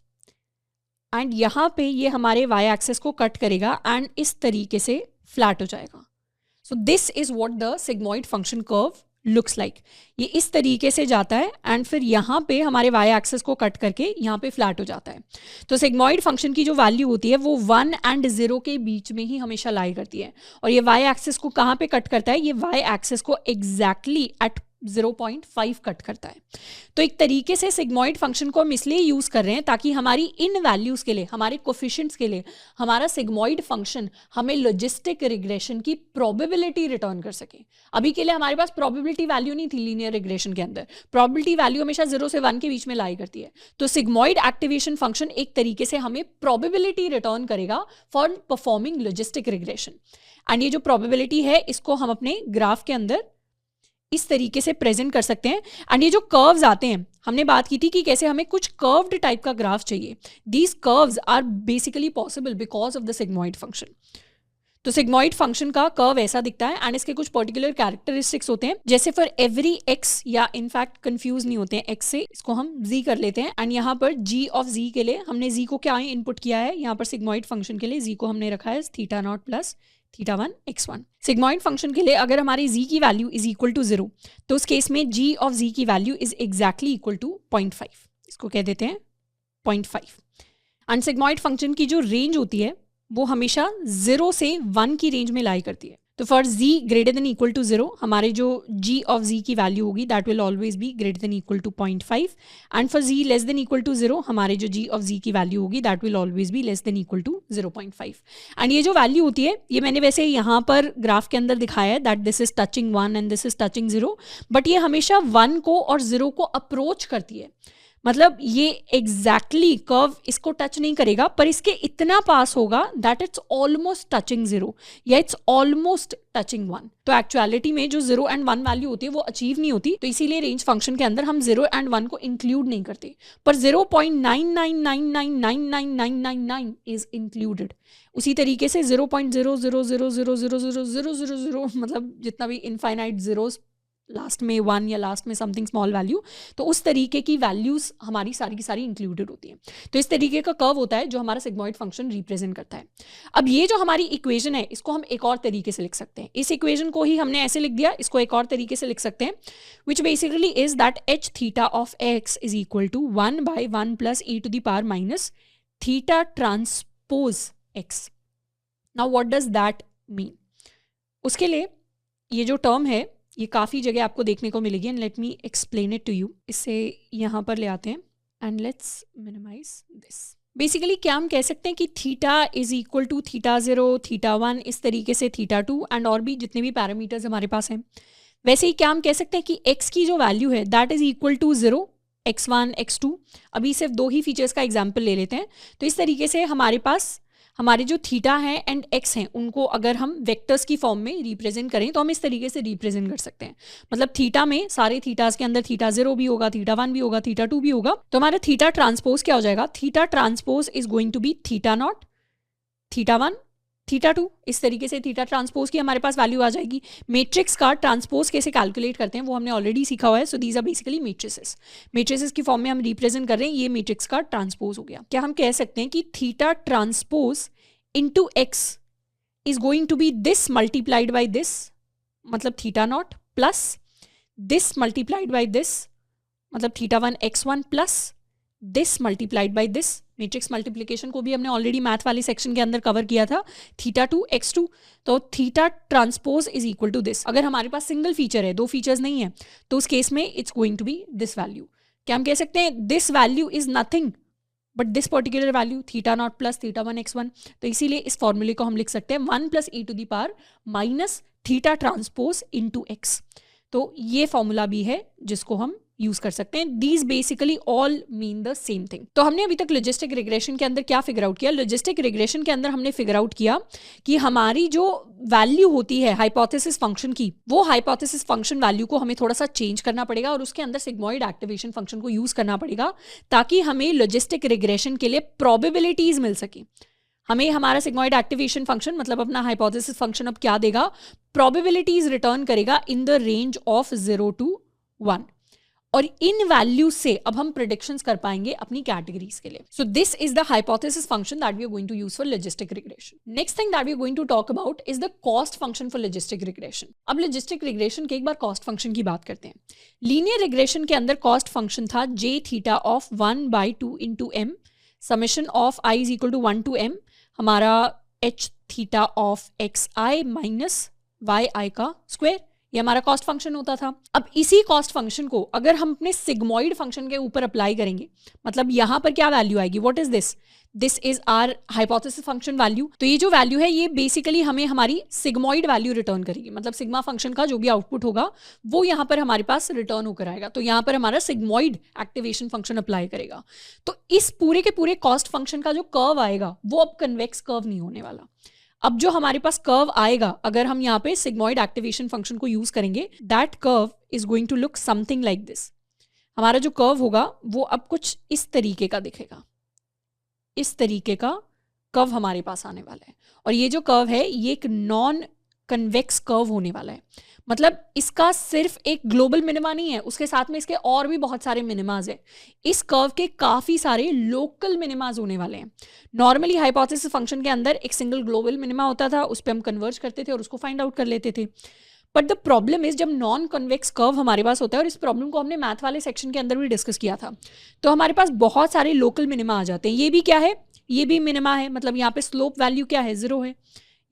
and यहाँ पे ये हमारे y एक्सिस को कट करेगा एंड इस तरीके से फ्लैट हो जाएगा। सो this is what the sigmoid function curve looks like. ये इस तरीके से जाता है एंड फिर यहाँ पे हमारे y एक्सिस को कट करके यहाँ पे फ्लैट हो जाता है। तो सिग्मॉइड फंक्शन की जो वैल्यू होती है वो 1 एंड 0 के बीच में ही हमेशा लाई करती है। और ये y एक्सिस को कहाँ पे कट करता है, ये y एक्सिस को एग्जैक्टली एट 0.5 कट करता है। तो एक तरीके से सिग्मॉइड फंक्शन को हम इसलिए यूज कर रहे हैं ताकि हमारी इन वैल्यूज के लिए, हमारे कोफिशिएंट्स के लिए हमारा सिग्मॉइड फंक्शन हमें लॉजिस्टिक रिग्रेशन की प्रोबेबिलिटी रिटर्न कर सके। अभी के लिए हमारे पास प्रोबेबिलिटी वैल्यू नहीं थी लीनियर रिग्रेशन के अंदर, प्रोबेबिलिटी वैल्यू हमेशा 0 से 1 के बीच में लाई करती है। तो सिग्मॉइड एक्टिवेशन फंक्शन एक तरीके से हमें प्रोबेबिलिटी रिटर्न करेगा for performing logistic regression. And ये जो प्रोबेबिलिटी है इसको हम अपने ग्राफ के अंदर इस तरीके से प्रेजेंट कर सकते हैं। एंड ये जो कर्व्स आते हैं, हमने बात की थी कि कैसे हमें कुछ कर्व्ड टाइप का ग्राफ चाहिए। These curves are basically possible because of the sigmoid function. तो सिग्मॉइड फंक्शन का कर्व ऐसा दिखता है एंड इसके कुछ पर्टिकुलर कैरेक्टरिस्टिक्स होते हैं, जैसे फॉर एवरी एक्स, या इनफैक्ट कंफ्यूज नहीं होते हैं एक्स से, इसको हम जी कर लेते हैं। एंड यहाँ पर जी ऑफ जी के लिए हमने जी को क्या इनपुट किया है, यहाँ पर सिग्मॉइड फंक्शन के लिए जी को हमने रखा है theta naught plus theta 1 x1। Sigmoid function के लिए अगर हमारी z की वैल्यू इज इक्वल टू 0 तो उस केस में g ऑफ z की value is exactly equal to 0.5, इसको कह देते हैं 0.5। एंड सिग्मॉइड फंक्शन की जो रेंज होती है वो हमेशा 0 से 1 की रेंज में लाई करती है। तो for z greater than equal to 0 हमारे जो g ऑफ z की वैल्यू होगी that will always be greater than equal to 0.5, and for z less than equal to 0 हमारे जो g ऑफ z की वैल्यू होगी that will always be less than equal to 0.5। And ये जो value होती है ये मैंने वैसे यहाँ पर ग्राफ के अंदर दिखाया है that this is touching 1 and this is touching 0, but ये हमेशा 1 को और 0 को अप्रोच करती है। मतलब ये एग्जैक्टली कर्व इसको टच नहीं करेगा पर इसके इतना पास होगा दैट इट्स ऑलमोस्ट टचिंग 0 या इट्स ऑलमोस्ट टचिंग 1। तो एक्चुअलिटी में जो 0 एंड 1 वैल्यू होती है वो अचीव नहीं होती, तो इसीलिए रेंज फंक्शन के अंदर हम 0 एंड 1 को इंक्लूड नहीं करते, पर 0.999999999 इज इंक्लूडेड। उसी तरीके से 0.00000000000 मतलब जितना भी इनफाइनाइट जीरोस लास्ट में 1 या लास्ट में समथिंग स्मॉल वैल्यू, तो उस तरीके की वैल्यूज हमारी सारी की सारी इंक्लूडेड होती हैं। तो इस तरीके का कर्व होता है जो हमारा सिग्मॉइड फंक्शन रिप्रेजेंट करता है। अब ये जो हमारी इक्वेशन है इसको हम एक और तरीके से लिख सकते हैं। इस इक्वेशन को ही हमने ऐसे लिख दिया, इसको एक और तरीके से लिख सकते हैं, which basically is that H theta of X is equal to 1/1 plus e to the power minus theta transpose X. Now what does that mean? उसके लिए ये जो टर्म है ये काफ़ी जगह आपको देखने को मिलेगी and let me explain it to you. इससे यहाँ पर ले आते हैं and let's minimise this. Basically क्या हम कह सकते हैं कि theta is equal to theta 0, theta 1, इस तरीके से थीटा 2 एंड और भी जितने भी पैरामीटर्स हमारे पास हैं। वैसे ही क्या हम कह सकते हैं कि x की जो वैल्यू है that is equal to 0, x1, x2। अभी सिर्फ 2 ही फीचर्स का एग्जाम्पल ले लेते हैं। तो इस तरीके से हमारे पास हमारे जो थीटा है एंड एक्स हैं उनको अगर हम वेक्टर्स की फॉर्म में रिप्रेजेंट करें तो हम इस तरीके से रिप्रेजेंट कर सकते हैं। मतलब थीटा में सारे थीटास के अंदर थीटा 0 भी होगा, थीटा 1 भी होगा, थीटा 2 भी होगा। तो हमारा थीटा ट्रांसपोज क्या हो जाएगा? Theta transpose is going to be theta naught, theta 1, theta 2। इस तरीके से थीटा ट्रांसपोज की हमारे पास वैल्यू आ जाएगी। मैट्रिक्स का ट्रांसपोज कैसे कैलकुलेट करते हैं वो हमने ऑलरेडी सीखा हुआ है। So these are basically matrices. Matrices की फॉर्म में हम रिप्रेजेंट कर रहे हैं, ये मैट्रिक्स का ट्रांसपोज हो गया। क्या हम कह सकते हैं कि theta transpose into x is going to be this multiplied by this, मतलब theta naught, plus this multiplied by this, मतलब theta 1 x1 plus this multiplied by this। Matrix multiplication को भी हमने ऑलरेडी मैथ वाले सेक्शन के अंदर cover किया था, थीटा 2 x2। तो theta transpose is equal to this. अगर हमारे पास सिंगल फीचर है, 2 फीचर्स नहीं है, तो उस केस में it's going to be this value. क्या हम कह सकते हैं this value is nothing but this particular value theta not plus theta 1 x1। तो इसीलिए इस फॉर्मूले को हम लिख सकते हैं 1 plus e to the power minus theta transpose into x। तो ये फॉर्मूला भी है जिसको हम यूज कर सकते हैं। These basically all mean the same thing. तो हमने अभी तक लॉजिस्टिक रिग्रेशन के अंदर क्या फिगर आउट किया? लॉजिस्टिक रिग्रेशन के अंदर हमने फिगर आउट किया कि हमारी जो वैल्यू होती है हाइपोथेसिस फंक्शन की, वो हाइपोथेसिस फंक्शन वैल्यू को हमें थोड़ा सा चेंज करना पड़ेगा और उसके अंदर सिग्मोइड एक्टिवेशन फंक्शन को यूज करना पड़ेगा ताकि हमें लॉजिस्टिक रिग्रेशन के लिए प्रोबेबिलिटीज मिल सके। हमें हमारा सिग्मोइड एक्टिवेशन फंक्शन मतलब अपना हाइपोथेसिस फंक्शन अब क्या देगा? प्रोबेबिलिटीज रिटर्न करेगा in the range of 0 to 1 और इन वैल्यूज से अब हम प्रेडिक्शंस कर पाएंगे अपनी कैटेगरीज के लिए। So this is the hypothesis function that we are going to use for logistic regression. Next thing that we are going to talk about is the cost function for logistic regression. अब logistic regression के एक बार cost function की बात करते हैं। Linear regression के अंदर cost function था j theta of 1/2 into m summation of i is equal to 1 to m हमारा h theta of xi minus yi का स्क्वायर, ये हमारा कॉस्ट फंक्शन होता था। अब इसी कॉस्ट फंक्शन को अगर हम अपने सिग्मोइड फंक्शन के ऊपर अप्लाई करेंगे, मतलब यहां पर क्या वैल्यू आएगी? What is this? This is our hypothesis function value. तो ये जो वैल्यू है ये बेसिकली हमें हमारी सिग्मोइड वैल्यू रिटर्न करेगी, मतलब सिग्मा फंक्शन का जो भी आउटपुट होगा वो यहाँ पर हमारे पास रिटर्न होकर आएगा। तो यहाँ पर हमारा सिग्मोइड एक्टिवेशन फंक्शन अप्लाई करेगा। तो इस पूरे के पूरे कॉस्ट फंक्शन का जो कर्व आएगा वो अब कन्वेक्स कर्व नहीं होने वाला। अब जो हमारे पास कर्व आएगा अगर हम यहाँ पे सिग्मोइड एक्टिवेशन फंक्शन को यूज करेंगे, that curve is going to look something like this. हमारा जो कर्व होगा वो अब कुछ इस तरीके का दिखेगा, इस तरीके का कर्व हमारे पास आने वाला है। और ये जो कर्व है ये एक नॉन कन्वेक्स कर्व होने वाला है, मतलब इसका सिर्फ एक ग्लोबल मिनिमा नहीं है, उसके साथ में इसके और भी बहुत सारे मिनिमाज हैं। इस कर्व के काफ़ी सारे लोकल मिनिमाज होने वाले हैं। नॉर्मली हाइपोथेसिस फंक्शन के अंदर एक सिंगल ग्लोबल मिनिमा होता था, उस पर हम कन्वर्ज करते थे और उसको फाइंड आउट कर लेते थे। बट द प्रॉब्लम इज जब नॉन कन्वेक्स कर्व हमारे पास होता है, और इस प्रॉब्लम को हमने मैथ वाले सेक्शन के अंदर भी डिस्कस किया था, तो हमारे पास बहुत सारे लोकल मिनिमा आ जाते हैं। ये भी क्या है? ये भी मिनिमा है, मतलब यहाँ पे स्लोप वैल्यू क्या है? 0 है।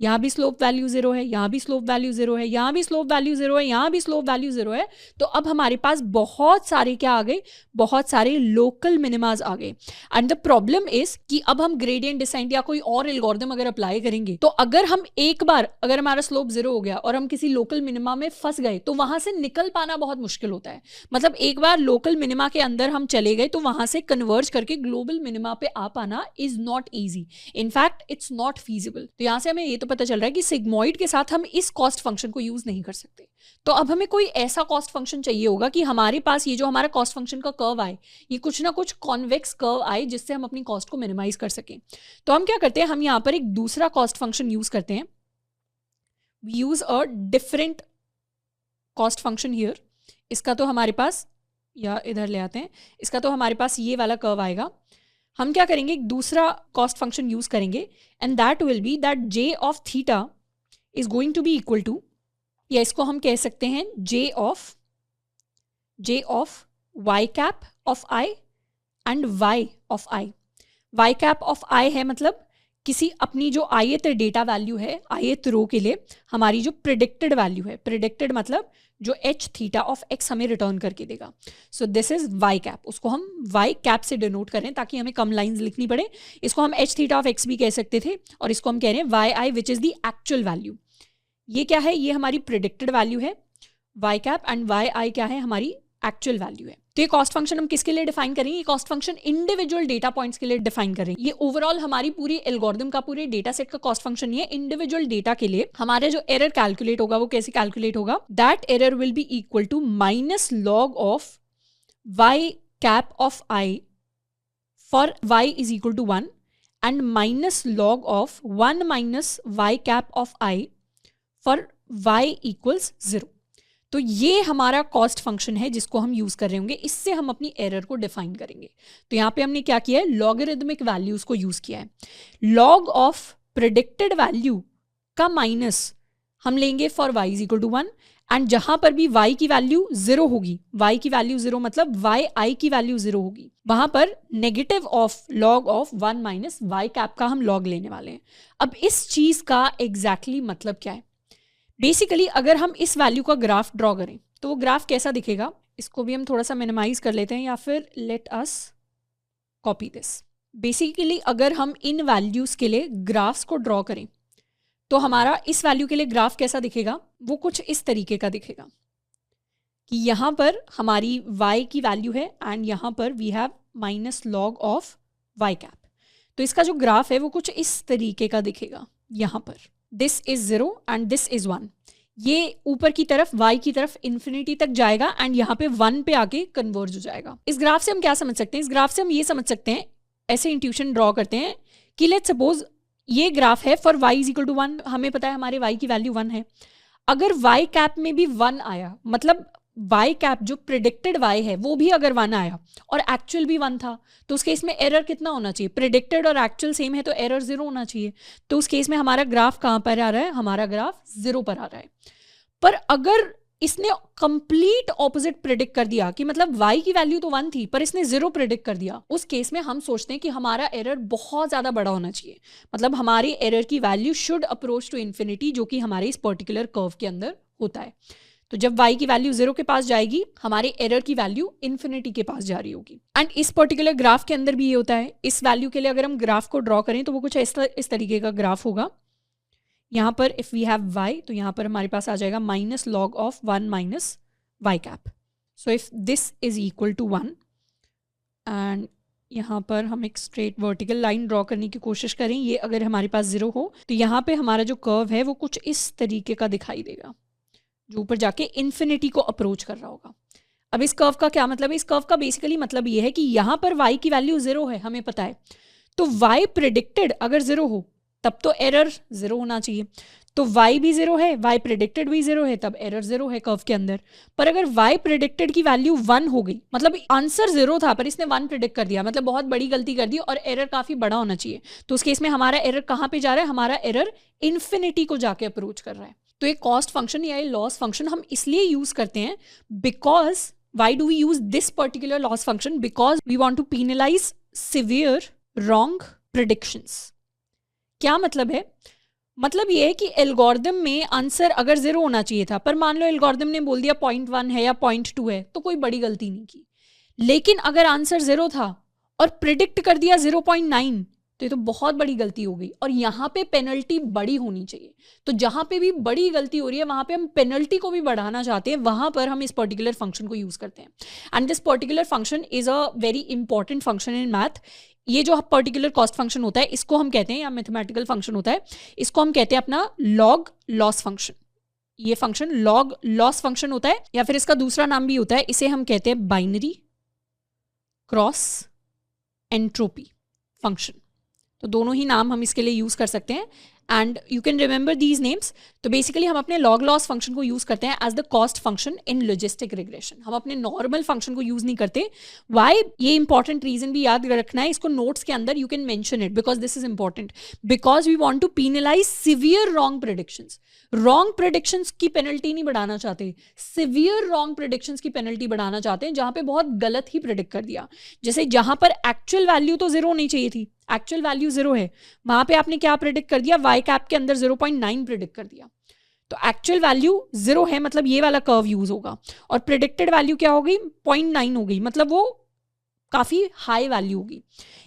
यहाँ भी स्लोप वैल्यू 0 है, यहाँ भी स्लोप वैल्यू 0 है, यहाँ भी स्लोप वैल्यू 0 है, यहाँ भी स्लोप वैल्यू 0 है। तो अब हमारे पास बहुत सारे क्या आ गए? बहुत सारे लोकल मिनिमाज आ गए। एंड द प्रॉब्लम इज कि अब हम ग्रेडियंट डिसेंट या कोई और एल्गोरिथम अगर अप्लाई करेंगे, तो अगर हम एक बार अगर हमारा स्लोप 0 हो गया और हम किसी लोकल मिनिमा में फंस गए तो वहां से निकल पाना बहुत मुश्किल होता है। मतलब एक बार लोकल मिनिमा के अंदर हम चले गए तो वहां से कन्वर्ज करके ग्लोबल मिनिमा पे आ पाना is not easy, in fact it's not feasible. तो यहाँ से हमें ये तो पता चल रहा है कि सिग्मोइड के साथ हम इस कॉस्ट फंक्शन को यूज नहीं कर सकते। तो अब हमें कोई ऐसा कॉस्ट फंक्शन चाहिए होगा कि हमारे पास ये जो हमारा कॉस्ट फंक्शन का कर्व आए, ये कुछ ना कुछ कॉन्वेक्स कर्व आए जिससे हम अपनी कॉस्ट को मिनिमाइज कर सकें। तो हम क्या करते हैं? हम यहाँ पर एक दूसरा कॉस्ट फंक्शन यूज करते हैं। We use a different cost function here. इसका तो हमारे पास, या इधर ले आते हैं, इसका तो हमारे पास ये वाला कर्व आएगा। हम क्या करेंगे? एक दूसरा कॉस्ट फंक्शन यूज करेंगे and that will be that j of theta is going to be equal to, या इसको हम कह सकते हैं j of y cap of i and y of i। y cap of i है मतलब किसी अपनी जो ith डेटा वैल्यू है, ith रो के लिए हमारी जो प्रिडिक्टेड वैल्यू है, प्रिडिक्टेड मतलब जो h थीटा ऑफ x हमें रिटर्न करके देगा। सो दिस इज y कैप, उसको हम y कैप से डिनोट करें ताकि हमें कम लाइंस लिखनी पड़े। इसको हम h थीटा ऑफ x भी कह सकते थे, और इसको हम कह रहे हैं yi which is the actual value. ये क्या है? ये हमारी प्रिडिक्टेड वैल्यू है y कैप, एंड yi क्या है? हमारी एक्चुअल वैल्यू है। तो ये कॉस्ट फंक्शन हम किसके लिए डिफाइन करेंगे? ये cost function individual data points के लिए डिफाइन करेंगे। ये ओवरऑल हमारी पूरी एल्गोरिथम का, पूरे डेटा सेट का कॉस्ट फंक्शन नहीं है। इंडिविजुअल डेटा के लिए हमारा जो एरर कैलकुलेट होगा वो कैसे कैलकुलेट होगा? That error will be equal to minus log of y cap of i for y is equal to 1 and minus log of 1 minus y cap of i for y equals 0। तो ये हमारा cost function है जिसको हम use कर रहे होंगे, इससे हम अपनी एरर को डिफाइन करेंगे। तो यहाँ पे हमने क्या किया है? लॉगरिथमिक वैल्यूज को यूज किया है। लॉग ऑफ प्रिडिक्टेड वैल्यू का माइनस हम लेंगे for y is equal to 1, and जहां पर भी y की वैल्यू 0 होगी, y की वैल्यू 0 मतलब yi की वैल्यू 0 होगी, वहां पर negative of log of 1 minus y cap का हम लॉग लेने वाले हैं। अब इस चीज का एग्जैक्टली मतलब क्या है? बेसिकली अगर हम इस वैल्यू का ग्राफ ड्रॉ करें तो वो ग्राफ कैसा दिखेगा? इसको भी हम थोड़ा सा मिनिमाइज कर लेते हैं, या फिर let us copy this. Basically अगर हम इन वैल्यूज के लिए ग्राफ्स को ड्रॉ करें तो हमारा इस वैल्यू के लिए ग्राफ कैसा दिखेगा? वो कुछ इस तरीके का दिखेगा। कि यहाँ पर हमारी y की वैल्यू है एंड यहाँ पर we have minus log of y cap. तो इसका जो ग्राफ है वो कुछ इस तरीके का दिखेगा। यहाँ पर this is 0 and this is 1। ये ऊपर की तरफ y की तरफ इन्फिनिटी तक जाएगा एंड यहाँ पे 1 पे आके कन्वर्ज हो जाएगा। इस ग्राफ से हम क्या समझ सकते हैं? इस ग्राफ से हम ये समझ सकते हैं, ऐसे इंट्यूशन ड्रॉ करते हैं कि लेट्स सपोज ये ग्राफ है for y is equal to 1। हमें पता है हमारे y की वैल्यू 1 है। अगर y कैप में भी 1 आया, मतलब y कैप जो प्रिडिक्टेड y है वो भी अगर 1 आया और एक्चुअल भी 1 था, तो उस केस में एरर कितना होना चाहिए? प्रिडिक्टेड और एक्चुअल सेम है तो एरर 0 होना चाहिए। तो उस केस में हमारा ग्राफ कहाँ पर आ रहा है? हमारा ग्राफ 0 पर आ रहा है। पर अगर इसने कंप्लीट ऑपोजिट प्रिडिक्ट कर दिया कि मतलब y की वैल्यू तो 1 थी पर इसने 0 प्रिडिक्ट कर दिया, उस केस में हम सोचते हैं कि हमारा एरर बहुत ज़्यादा बड़ा होना चाहिए। मतलब हमारी एरर की value should approach to infinity, जो कि हमारे इस पर्टिकुलर कर्व के अंदर होता है। तो जब y की वैल्यू 0 के पास जाएगी, हमारे एरर की वैल्यू इन्फिनिटी के पास जा रही होगी। एंड इस पर्टिकुलर ग्राफ के अंदर भी ये होता है। इस वैल्यू के लिए अगर हम ग्राफ को ड्रॉ करें तो वो कुछ इस तरीके का ग्राफ होगा। यहाँ पर इफ़ वी हैव y, तो यहाँ पर हमारे पास आ जाएगा minus log of 1 minus y cap. So if this is equal to 1 and यहाँ पर हम एक स्ट्रेट वर्टिकल लाइन ड्रॉ करने की कोशिश करें, ये अगर हमारे पास 0 हो तो यहाँ पे हमारा जो कर्व है वो कुछ इस तरीके का दिखाई देगा, जो ऊपर जाके इन्फिनिटी को अप्रोच कर रहा होगा। अब इस कर्व का क्या मतलब है? इस कर्व का बेसिकली मतलब ये है कि यहाँ पर y की वैल्यू 0 है, हमें पता है। तो y प्रिडिक्टेड अगर 0 हो तब तो एरर 0 होना चाहिए। तो y भी 0 है, y प्रिडिक्टेड भी 0 है, तब एरर 0 है कर्व के अंदर। पर अगर y प्रिडिक्टेड की वैल्यू 1 हो गई, मतलब आंसर 0 था पर इसने 1 प्रिडिक्ट कर दिया, मतलब बहुत बड़ी गलती कर दी और एरर काफ़ी बड़ा होना चाहिए। तो उस केस में हमारा एरर कहाँ पे जा रहा है? हमारा एरर इन्फिनिटी को जाके अप्रोच कर रहा है। तो ये कॉस्ट फंक्शन या ये लॉस फंक्शन हम इसलिए यूज करते हैं because why do we use this particular loss function? Because we want to penalize severe wrong predictions. क्या मतलब है? मतलब ये है कि एल्गोरिदम में आंसर अगर 0 होना चाहिए था, पर मान लो एल्गोरिदम ने बोल दिया 0.1 है या 0.2 है, तो कोई बड़ी गलती नहीं की। लेकिन अगर आंसर 0 था और प्रिडिक्ट कर दिया 0.9, तो ये तो बहुत बड़ी गलती हो गई और यहाँ पे पेनल्टी बड़ी होनी चाहिए। तो जहाँ पे भी बड़ी गलती हो रही है वहाँ पे हम पेनल्टी को भी बढ़ाना चाहते हैं, वहाँ पर हम इस पर्टिकुलर फंक्शन को यूज़ करते हैं। And this particular function is a very important function in math. ये जो पर्टिकुलर कॉस्ट फंक्शन होता है इसको हम कहते हैं, या मैथमेटिकल फंक्शन होता है, इसको हम कहते हैं अपना लॉग लॉस फंक्शन। ये फंक्शन लॉग लॉस फंक्शन होता है, या फिर इसका दूसरा नाम भी होता है, इसे हम कहते हैं बाइनरी क्रॉस एंट्रोपी फंक्शन। तो दोनों ही नाम हम इसके लिए यूज़ कर सकते हैं and you can remember these names. तो बेसिकली हम अपने लॉग लॉस फंक्शन को यूज़ करते हैं as the cost function in logistic regression. हम अपने नॉर्मल फंक्शन को यूज़ नहीं करते। वाई? ये इंपॉर्टेंट रीजन भी याद रखना है, इसको नोट्स के अंदर you can mention it because this is important. Because we want to penalize severe wrong predictions. Wrong predictions की पेनल्टी नहीं बढ़ाना चाहते, सिवियर रॉन्ग प्रेडिक्शंस की पेनल्टी बढ़ाना चाहते हैं, जहां पे बहुत गलत ही प्रेडिक्ट कर दिया। जैसे जहां पर एक्चुअल वैल्यू तो 0 नहीं चाहिए थी, एक्चुअल वैल्यू 0 है, वहां पे आपने क्या प्रेडिक्ट कर दिया? y कैप के अंदर 0.9 प्रेडिक्ट कर दिया। तो एक्चुअल वैल्यू 0 है, मतलब ये वाला कर्व यूज होगा, और प्रेडिक्टेड वैल्यू क्या हो गई? 0.9 हो गई, मतलब वो काफी हाई वैल्यू होगी।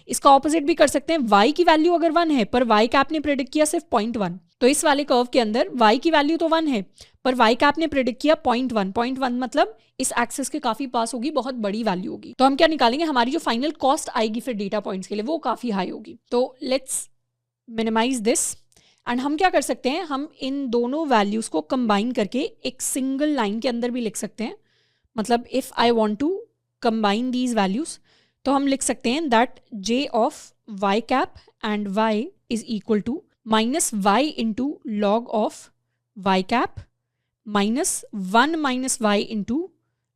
इसका ऑपोजिट भी कर सकते हैं, y की वैल्यू अगर 1 है पर y कैप ने प्रेडिक्ट किया सिर्फ 0.1, तो इस वाले कर्व के अंदर y की वैल्यू तो 1 है पर y कैप ने प्रेडिक्ट किया 0.1। 0.1 मतलब इस एक्सिस के काफी पास होगी, बहुत बड़ी वैल्यू होगी। तो हम क्या निकालेंगे? हमारी जो फाइनल कॉस्ट आएगी फिर डेटा पॉइंट्स के लिए वो काफी हाई होगी। तो लेट्स मिनिमाइज दिस एंड हम क्या कर सकते हैं? हम इन दोनों वैल्यूज को कंबाइन करके एक सिंगल लाइन के अंदर भी लिख सकते हैं। मतलब if I want to combine these values तो हम लिख सकते हैं that j of y cap and y is equal to minus y into log of y cap minus 1 minus y into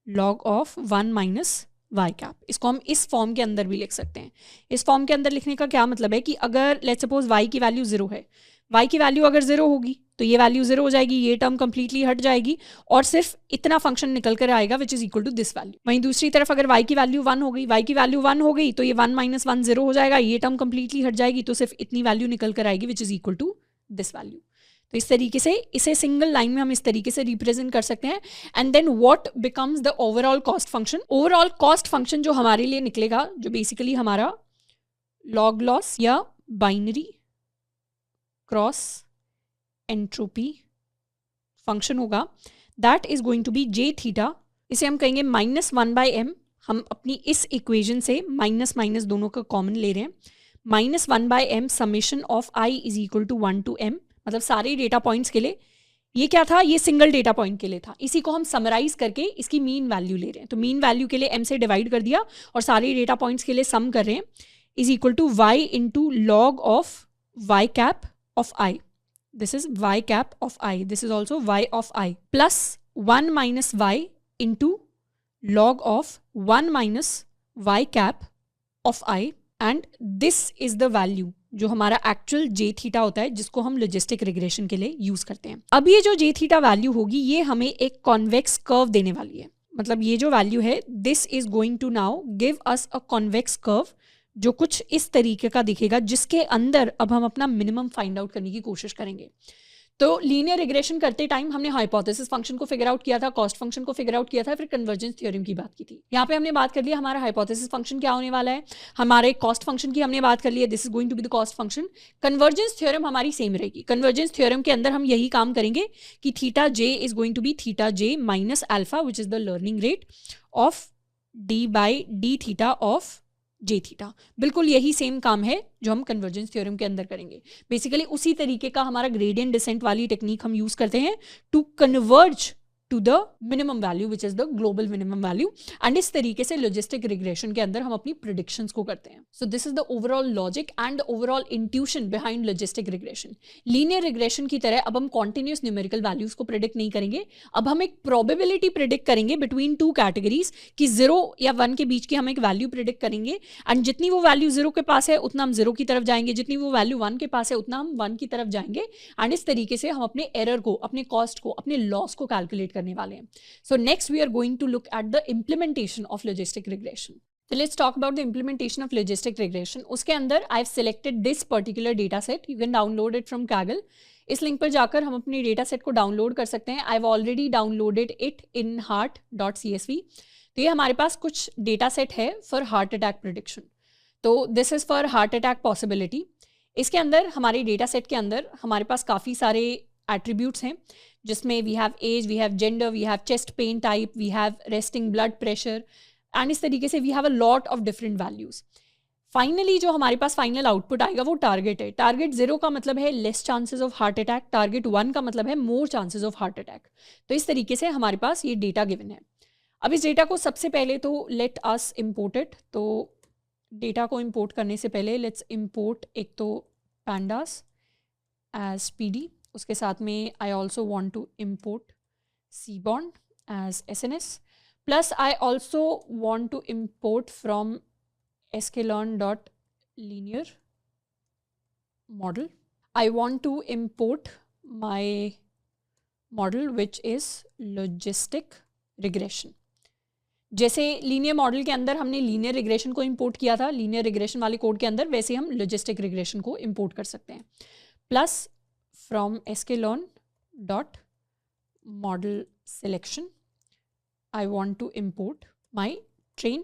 log of 1 minus y cap. इसको हम इस form के अंदर भी लिख सकते हैं। इस फॉर्म के अंदर लिखने का क्या मतलब है कि अगर लेट्स सपोज y की वैल्यू 0 है, y की वैल्यू अगर 0 होगी तो ये वैल्यू 0 हो जाएगी, ये टर्म कंप्लीटली हट जाएगी और सिर्फ इतना फंक्शन निकल कर आएगा which is equal to this value. वहीं दूसरी तरफ अगर y की वैल्यू 1 हो गई, y की वैल्यू 1 हो गई तो ये 1 माइनस 1 0 हो जाएगा, ये टर्म कंप्लीटली हट जाएगी, तो सिर्फ इतनी वैल्यू निकल कर आएगी which is equal to this value. तो इस तरीके से इसे सिंगल लाइन में हम इस तरीके से रिप्रेजेंट कर सकते हैं and then what becomes the overall cost function. Overall cost function जो हमारे लिए निकलेगा, जो बेसिकली हमारा लॉग लॉस या बाइनरी क्रॉस एंट्रोपी फंक्शन होगा, that is going to be j theta इसे हम कहेंगे -1/m। हम अपनी इस इक्वेशन से माइनस माइनस दोनों का कॉमन ले रहे हैं। -1/m summation of i is equal to 1 to m, मतलब सारे डेटा पॉइंट्स के लिए। ये क्या था, ये सिंगल डेटा पॉइंट के लिए था। इसी को हम समराइज करके इसकी मीन वैल्यू ले रहे हैं। तो मीन वैल्यू के लिए m से डिवाइड कर दिया और सारे डेटा पॉइंट्स के लिए सम कर रहे हैं, is equal to y into log of y cap of i। This is y cap of i, this is also y of i, plus 1 minus y into log of 1 minus y cap of i, and this is the value जो हमारा actual जे theta होता है, जिसको हम logistic regression के लिए use करते हैं। अब ये जो जे थीटा वैल्यू होगी ये हमें एक कॉन्वेक्स कर्व देने वाली है। मतलब ये जो वैल्यू है, this is going to now give us a convex curve जो कुछ इस तरीके का दिखेगा, जिसके अंदर अब हम अपना मिनिमम फाइंड आउट करने की कोशिश करेंगे। तो लीनियर रिग्रेशन करते टाइम हमने हाइपोथेसिस फंक्शन को फिगर आउट किया था, कॉस्ट फंक्शन को फिगर आउट किया था, फिर कन्वर्जेंस थ्योरम की बात की थी। यहाँ पे हमने बात कर लिया हमारा हाइपोथेसिस फंक्शन क्या होने वाला है, हमारे कॉस्ट फंक्शन की हमने बात कर लिया, this is going to be the cost function. Convergence theorem हमारी सेम रहेगी। कन्वर्जेंस थ्योरम के अंदर हम यही काम करेंगे कि theta J is going to be theta J minus alpha which is the learning rate of D by D theta of J theta. बिल्कुल यही सेम काम है जो हम कन्वर्जेंस थ्योरम के अंदर करेंगे। बेसिकली उसी तरीके का हमारा ग्रेडियंट डिसेंट वाली टेक्निक हम यूज करते हैं to converge to the minimum value which is the global minimum value, and इस तरीके से लॉजिस्टिक रिग्रेशन के अंदर हम अपनी प्रेडिक्शंस को करते हैं। So this is the overall logic and overall intuition behind logistic regression. Linear regression की तरह अब हम कॉन्टिन्यूस न्यूमेरिकल वैल्यूज को प्रेडिक्ट नहीं करेंगे, अब हम एक प्रोबेबिलिटी प्रेडिक्ट करेंगे बिटवीन टू कैटेगरीज कि 0 या 1 के बीच की हम एक वैल्यू प्रेडिक्ट करेंगे, एंड जितनी वो वैल्यू 0 के पास है उतना हम 0 की तरफ जाएंगे, जितनी वो वैल्यू 1 के पास है उतना हम 1 की तरफ जाएंगे, एंड इस तरीके से हम अपने एरर को, अपने कॉस्ट को, अपने लॉस को कैलकुलेट करने वाले हैं। So next we are going to look at the implementation of logistic regression. So let's talk about the implementation of logistic regression. उसके अंदर I've selected this particular data set. You can download it from Kaggle. इस link पर जाकर हम अपनी data set को download कर सकते हैं। I've already downloaded it in heart.csv. तो ये हमारे पास कुछ डेटा सेट है फॉर हार्ट अटैक प्रिडिक्शन। तो this is for heart attack possibility. इसके अंदर हमारे डेटा सेट के अंदर हमारे पास काफ़ी सारे एट्रीब्यूट्स हैं, जिसमें we have age, we have gender, we have chest pain type, we have resting blood pressure, and इस तरीके से we have a lot of different values. Finally जो हमारे पास फाइनल आउटपुट आएगा वो टारगेट है। टारगेट 0 का मतलब है less chances of heart attack, target 1 का मतलब है more chances of heart attack. तो इस तरीके से हमारे पास ये डेटा गिवन है। अब इस डेटा को सबसे पहले तो लेट अस इम्पोर्ट इट। तो डेटा को इम्पोर्ट करने से पहले लेट्स इम्पोर्ट एक तो pandas एज pd, उसके साथ में I also want to import seaborn as SNS, plus I also want to import from sklearn.linear model. I want to import my model which is logistic regression. जैसे linear model के अंदर हमने linear regression को import किया था linear regression वाले code के अंदर, वैसे हम लॉजिस्टिक रिग्रेशन को इंपोर्ट कर सकते हैं। Plus from sklearn.model selection I want to import my train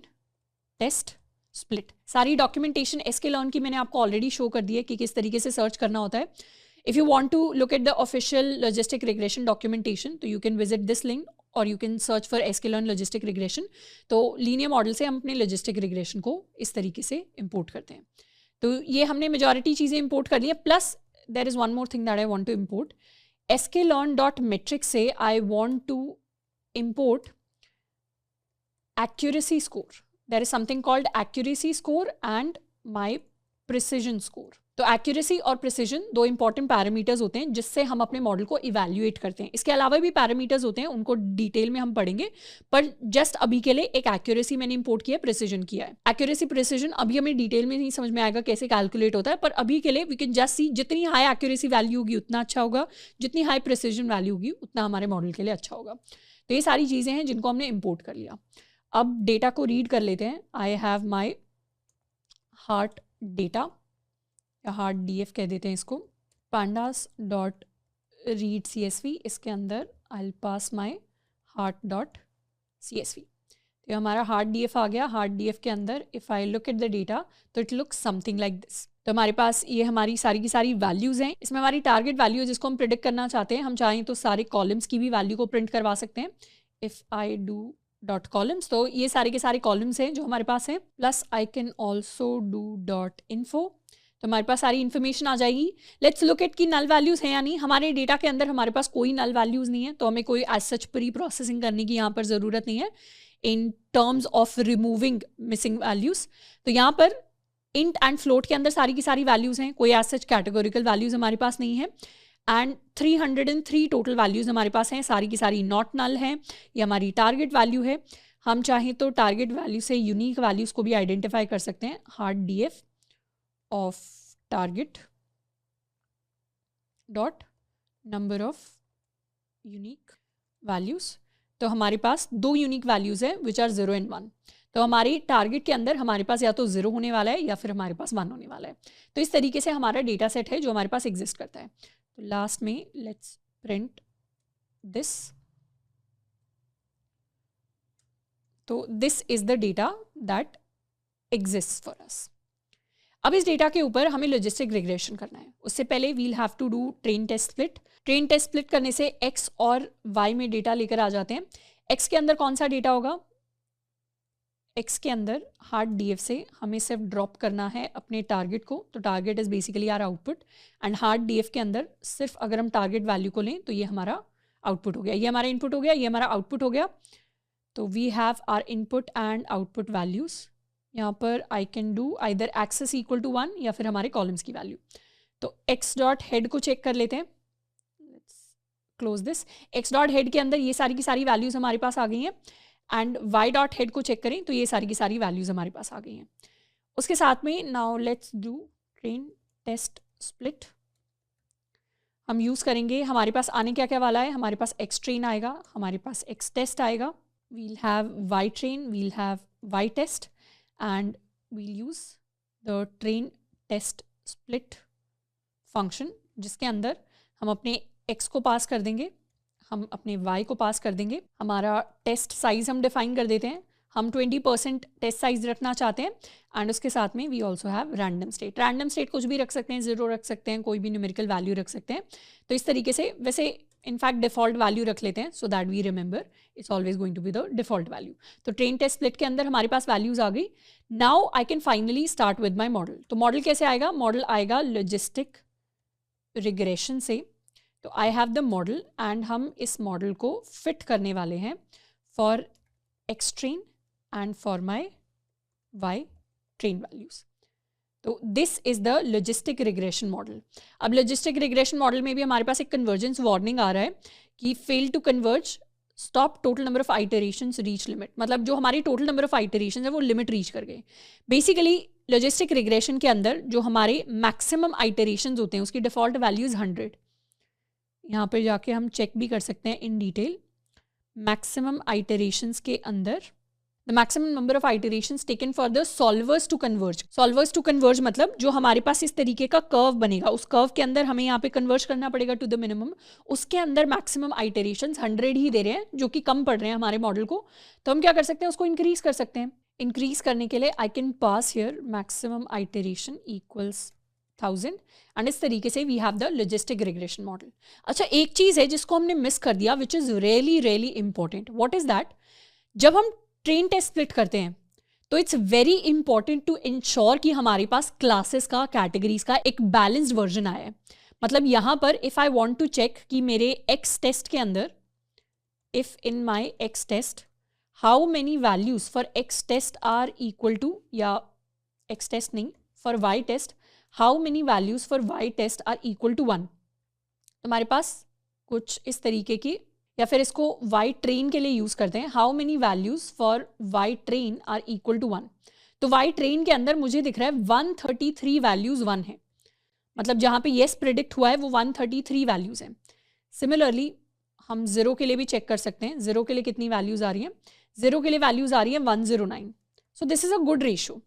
test split. सारी डॉक्यूमेंटेशन sklearn की मैंने आपको ऑलरेडी शो कर दी है कि किस तरीके से सर्च करना होता है। If you want to look at the official logistic regression documentation तो you can visit this link और you can search for sklearn logistic regression. तो लीनियर मॉडल से हम अपने लॉजिस्टिक रिग्रेशन को इस तरीके से इंपोर्ट करते हैं। तो ये हमने मेजॉरिटी चीज़ें इंपोर्ट कर ली है। Plus there is one more thing that I want to import. sklearn.metrics से I want to import accuracy score. There is something called accuracy score and my precision score. तो accuracy और precision दो important parameters होते हैं जिससे हम अपने model को evaluate करते हैं। इसके अलावा भी parameters होते हैं, उनको डिटेल में हम पढ़ेंगे, पर जस्ट अभी के लिए एक accuracy मैंने import किया है, precision किया है। accuracy precision अभी हमें डिटेल में नहीं समझ में आएगा कैसे कैलकुलेट होता है, पर अभी के लिए we can just see जितनी हाई accuracy वैल्यू होगी उतना अच्छा होगा, जितनी हाई precision वैल्यू होगी उतना हमारे मॉडल के लिए अच्छा होगा। तो ये सारी चीज़ें हैं जिनको हमने इम्पोर्ट कर लिया। अब डेटा को रीड कर लेते हैं। I have my heart data या हार्ट DF कह देते हैं इसको, pandas.read CSV। इसके अंदर I will pass my heart.csv। तो हमारा हार्ट DF आ गया। हार्ट DF के अंदर if I look at the data तो it looks something like this. तो हमारे पास ये हमारी सारी की सारी वैल्यूज़ हैं। इसमें हमारी टारगेट वैल्यू जिसको हम प्रिडिक्ट करना चाहते हैं, हम चाहें तो सारे कॉलम्स की भी वैल्यू को प्रिंट करवा सकते हैं। If I do dot columns, तो ये सारे के सारे कॉलम्स हैं जो हमारे पास हैं, plus I can also do dot info, तो हमारे पास सारी इन्फॉर्मेशन आ जाएगी। लेट्स लुक एट कि नल वैल्यूज़ हैं या नहीं। हमारे डेटा के अंदर हमारे पास कोई नल वैल्यूज़ नहीं है, तो हमें कोई एज सच प्री प्रोसेसिंग करने की यहाँ पर ज़रूरत नहीं है in terms of removing missing values. तो यहाँ पर इंट एंड फ्लोट के अंदर सारी की सारी वैल्यूज़ हैं, कोई एज सच कैटेगोरिकल वैल्यूज़ हमारे पास नहीं है। एंड 303 टोटल वैल्यूज़ हमारे पास हैं, सारी की सारी नॉट नल हैं। ये हमारी टारगेट वैल्यू है। हम चाहें तो टारगेट वैल्यू से यूनिक वैल्यूज़ को भी आइडेंटिफाई कर सकते हैं। Hard DF of target dot number of unique values, तो हमारे पास 2 यूनिक वैल्यूज़ हैं विच आर 0 and 1। तो हमारी टारगेट के अंदर हमारे पास या तो 0 होने वाला है या फिर हमारे पास 1 होने वाला है। तो इस तरीके से हमारा डेटा सेट है जो हमारे पास एग्जिस्ट करता है। तो लास्ट में लेट्स प्रिंट दिस, तो this is the data that exist for us. अब इस डेटा के ऊपर हमें लॉजिस्टिक रिग्रेशन करना है। उससे पहले we'll have to do train test split. Train test split करने से x और y में डेटा लेकर आ जाते हैं। x के अंदर कौन सा डेटा होगा? x के अंदर हार्ड DF से हमें सिर्फ ड्रॉप करना है अपने टारगेट को, तो target is basically our output. And heart DF के अंदर सिर्फ अगर हम टारगेट वैल्यू को लें तो ये हमारा आउटपुट हो गया, ये हमारा इनपुट हो गया, ये हमारा आउटपुट हो गया। तो we have our input and output values. यहाँ पर I can do either axis equal to 1 या फिर हमारे कॉलम्स की वैल्यू। तो x डॉट हेड को चेक कर लेते हैं, close this. x dot head के अंदर ये सारी की सारी वैल्यूज़ हमारे पास आ गई हैं। एंड y डॉट हेड को चेक करें तो ये सारी की सारी वैल्यूज़ हमारे पास आ गई हैं। उसके साथ में now let's do train test split. हम यूज़ करेंगे, हमारे पास आने क्या क्या वाला है, हमारे पास x ट्रेन आएगा, हमारे पास x टेस्ट आएगा, we'll have y train, we'll have y test, and we'll use the train test split function, जिसके अंदर हम अपने x को पास कर देंगे, हम अपने y को पास कर देंगे। हमारा टेस्ट साइज हम डिफाइन कर देते हैं, हम 20% टेस्ट साइज रखना चाहते हैं। एंड उसके साथ में we also have random state. Random state कुछ भी रख सकते हैं, 0 रख सकते हैं, कोई भी न्यूमेरिकल वैल्यू रख सकते हैं। तो इस तरीके से, वैसे इनफैक्ट डिफॉल्ट वैल्यू रख लेते हैं so that we remember it's always going to be the default value. तो ट्रेन टेस्ट स्प्लिट के अंदर हमारे पास वैल्यूज आ गई। Now I can finally start with my model. तो मॉडल कैसे आएगा? मॉडल आएगा लॉजिस्टिक रिग्रेशन से। तो I have the model and हम इस मॉडल को फिट करने वाले हैं for X train and for my Y train values. तो this is the logistic regression model. अब लॉजिस्टिक रिग्रेशन मॉडल में भी हमारे पास एक कन्वर्जेंस वार्निंग आ रहा है कि fail to converge, stop total number of iterations, reach limit. मतलब जो हमारी टोटल नंबर ऑफ आइटरेशंस है वो लिमिट रीच कर गए। बेसिकली लॉजिस्टिक रिग्रेशन के अंदर जो हमारे मैक्सिमम आइटरेशंस होते हैं उसकी डिफॉल्ट वैल्यूज 100। यहाँ पर जाके हम चेक भी कर सकते हैं इन डिटेल। मैक्सिमम आइटरेशंस के अंदर the maximum number of iterations taken for the solvers to converge। solvers to converge मतलब जो हमारे पास इस तरीके का कर्व बनेगा, उस कर्व के अंदर हमें यहाँ पे कन्वर्ज करना पड़ेगा टू द मिनिमम। उसके अंदर मैक्सिमम आइटरेशंस 100 ही दे रहे हैं, जो कि कम पड़ रहे हैं हमारे मॉडल को। तो हम क्या कर सकते हैं, उसको इंक्रीज कर सकते हैं। इंक्रीज करने के लिए I can pass here maximum iteration equals 1000 and इस तरीके से we have the logistic regression model. अच्छा, एक चीज़ है जिसको हमने मिस कर दिया which is really really important. What is that? जब हम ट्रेन टेस्ट स्प्लिट करते हैं तो it's very important to ensure कि हमारे पास क्लासेस का, कैटेगरीज का एक बैलेंस्ड वर्जन आया है। मतलब यहाँ पर if I want to check कि मेरे एक्स टेस्ट के अंदर, if in my X test how many values for X test are equal to, या एक्स टेस्ट नहीं, for Y test how many values for Y test are equal to 1। तो हमारे पास कुछ इस तरीके की, या फिर इसको वाई ट्रेन के लिए यूज़ करते हैं, how many values for Y train are equal to 1। तो वाई ट्रेन के अंदर मुझे दिख रहा है 133 वैल्यूज़ 1 है। मतलब जहाँ पे येस प्रिडिक्ट हुआ है वो 133 वैल्यूज़ हैं। सिमिलरली हम 0 के लिए भी चेक कर सकते हैं। 0 के लिए कितनी वैल्यूज़ आ रही हैं? 0 के लिए वैल्यूज़ आ रही हैं 109। So this is a good ratio.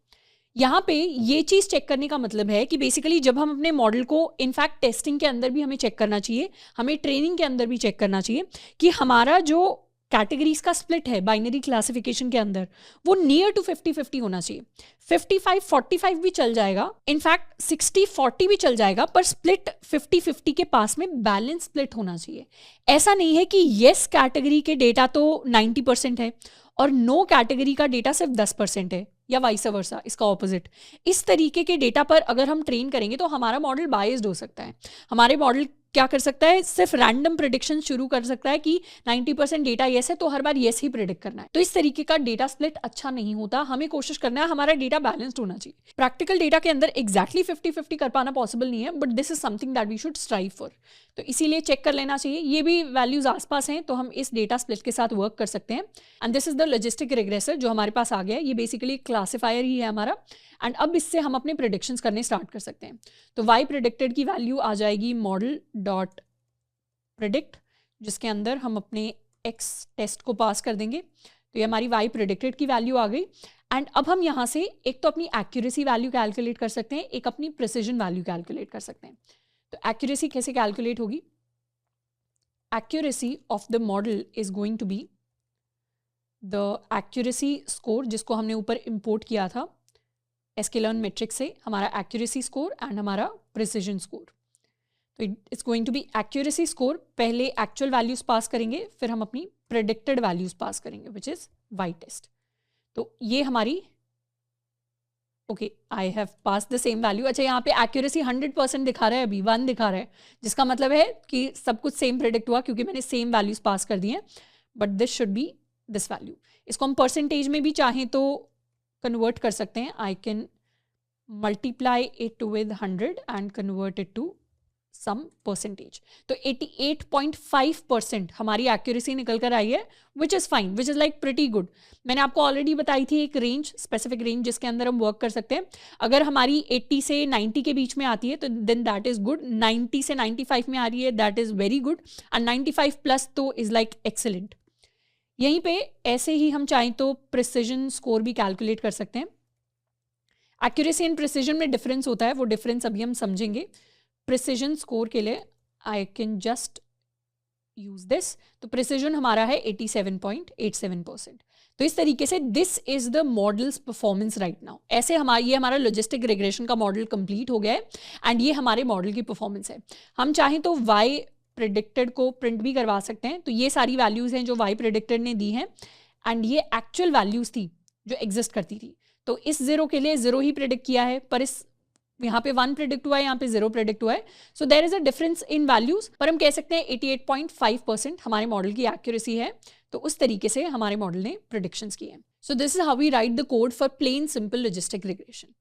यहाँ पे ये चीज़ चेक करने का मतलब है कि बेसिकली जब हम अपने मॉडल को, इनफैक्ट टेस्टिंग के अंदर भी हमें चेक करना चाहिए, हमें ट्रेनिंग के अंदर भी चेक करना चाहिए कि हमारा जो कैटेगरीज का स्प्लिट है बाइनरी क्लासिफिकेशन के अंदर वो नियर टू 50-50 होना चाहिए। 55-45 भी चल जाएगा, इनफैक्ट 60-40 भी चल जाएगा, पर स्प्लिट 50-50 के पास में बैलेंस स्प्लिट होना चाहिए। ऐसा नहीं है कि येस कैटेगरी के डेटा तो 90% है और नो कैटेगरी का डेटा सिर्फ 10% है, या वाइस वर्सा, इसका ऑपोजिट। इस तरीके के डेटा पर अगर हम ट्रेन करेंगे तो हमारा मॉडल बायस्ड हो सकता है। हमारे मॉडल क्या कर सकता है, सिर्फ रैंडम प्रिडिक्शन शुरू कर सकता है कि 90% डेटा येस है तो हर बार येस ही प्रिडिक्ट करना है। तो इस तरीके का डेटा स्प्लिट अच्छा नहीं होता। हमें कोशिश करना है हमारा डेटा बैलेंस्ड होना चाहिए। प्रैक्टिकल डेटा के अंदर एग्जैक्टली 50-50 कर पाना पॉसिबल नहीं है, but this is something that we should strive for. तो इसीलिए चेक कर लेना चाहिए, ये भी वैल्यूज आसपास हैं तो हम इस डेटा स्प्लिट के साथ वर्क कर सकते हैं। And this is the logistic regressor जो हमारे पास आ गया है। ये बेसिकली क्लासिफायर ही है हमारा, एंड अब इससे हम अपने प्रिडिक्शंस करने स्टार्ट कर सकते हैं। तो वाई प्रिडिक्टेड की वैल्यू आ जाएगी मॉडल डॉट प्रिडिक्ट, जिसके अंदर हम अपने एक्स टेस्ट को पास कर देंगे। तो ये हमारी वाई प्रिडिक्टेड की वैल्यू आ गई। एंड अब हम यहाँ से एक तो अपनी एक्यूरेसी वैल्यू कैलकुलेट कर सकते हैं, एक अपनी प्रिसीजन वैल्यू कैलकुलेट कर सकते हैं। तो एक्यूरेसी कैसे कैलकुलेट होगी, accuracy of the model is going to be the accuracy score, जिसको हमने ऊपर इंपोर्ट किया था sklearn मैट्रिक्स से, हमारा एक्यूरेसी स्कोर एंड हमारा प्रिसीजन स्कोर। तो it's going to be accuracy score, पहले एक्चुअल वैल्यूज पास करेंगे, फिर हम अपनी प्रेडिक्टेड वैल्यूज पास करेंगे विच इज वाई टेस्ट। तो ये हमारी okay, I have pass the same value. अच्छा, यहाँ पे एक्यूरेसी 100% दिखा रहा है, अभी 1 दिखा रहा है, जिसका मतलब है कि सब कुछ सेम प्रेडिक्ट हुआ क्योंकि मैंने सेम वैल्यूज पास कर दी हैं। But this should be this value. इसको हम परसेंटेज में भी चाहें तो कन्वर्ट कर सकते हैं। I can multiply it with 100 and convert it to some percentage. तो 88.5% हमारी एक्यूरेसी निकल कर आई है, which is fine, which is like pretty good. मैंने आपको ऑलरेडी बताई थी एक रेंज, स्पेसिफिक रेंज जिसके अंदर हम वर्क कर सकते हैं। अगर हमारी 80 से 90 के बीच में आती है तो देन दैट इज़ गुड, 90 से 95 में आ रही है that is very good, and 95 plus तो इज़ लाइक एक्सेलेंट। यहीं पे ऐसे ही हम चाहें तो प्रिसीजन स्कोर भी कैलकुलेट कर सकते हैं। एक्यूरेसी एंड प्रिसीजन में डिफरेंस होता है, वो डिफरेंस अभी हम समझेंगे। प्रिसीजन स्कोर के लिए I can just use this. तो प्रिसीजन हमारा है 87.87%। तो इस तरीके से this is the models performance right now. ऐसे ये हमारा लॉजिस्टिक रिग्रेशन का मॉडल कंप्लीट हो गया है एंड ये हमारे मॉडल की परफॉर्मेंस है। हम चाहें तो वाई प्रिडिक्टेड को प्रिंट भी करवा सकते हैं। तो ये सारी वैल्यूज हैं जो वाई प्रिडिक्टेड ने दी हैं एंड ये एक्चुअल वैल्यूज थी जो एग्जिस्ट करती थी। तो इस 0 के लिए 0 ही प्रिडिक्ट किया है, पर इस यहाँ पे 1 प्रिडिक्ट हुआ है, यहाँ पे 0 प्रिडिक्ट हुआ है। So there is a difference in values, पर हम कह सकते हैं 88.5% हमारे मॉडल की एक्यूरेसी है। तो उस तरीके से हमारे मॉडल ने प्रिडिक्शंस किए हैं। So this is how we write the code for plain simple logistic regression.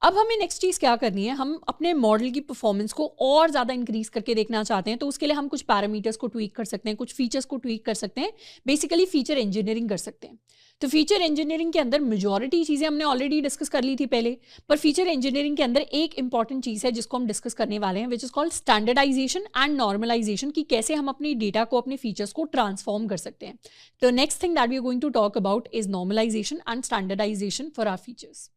अब हमें नेक्स्ट चीज़ क्या करनी है, हम अपने मॉडल की परफॉर्मेंस को और ज़्यादा इंक्रीज करके देखना चाहते हैं। तो उसके लिए हम कुछ पैरामीटर्स को ट्वीक कर सकते हैं, कुछ फीचर्स को ट्वीक कर सकते हैं, बेसिकली फीचर इंजीनियरिंग कर सकते हैं। तो फीचर इंजीनियरिंग के अंदर मेजॉरिटी चीज़ें हमने ऑलरेडी डिस्कस कर ली थी पहले, पर फीचर इंजीनियरिंग के अंदर एक इंपॉर्टेंट चीज़ है जिसको हम डिस्कस करने वाले हैं, which is called standardisation and normalisation, कि कैसे हम अपनी डेटा को, अपने फीचर्स को ट्रांसफॉर्म कर सकते हैं। तो next thing that we are going to talk about is normalisation and standardisation for our features.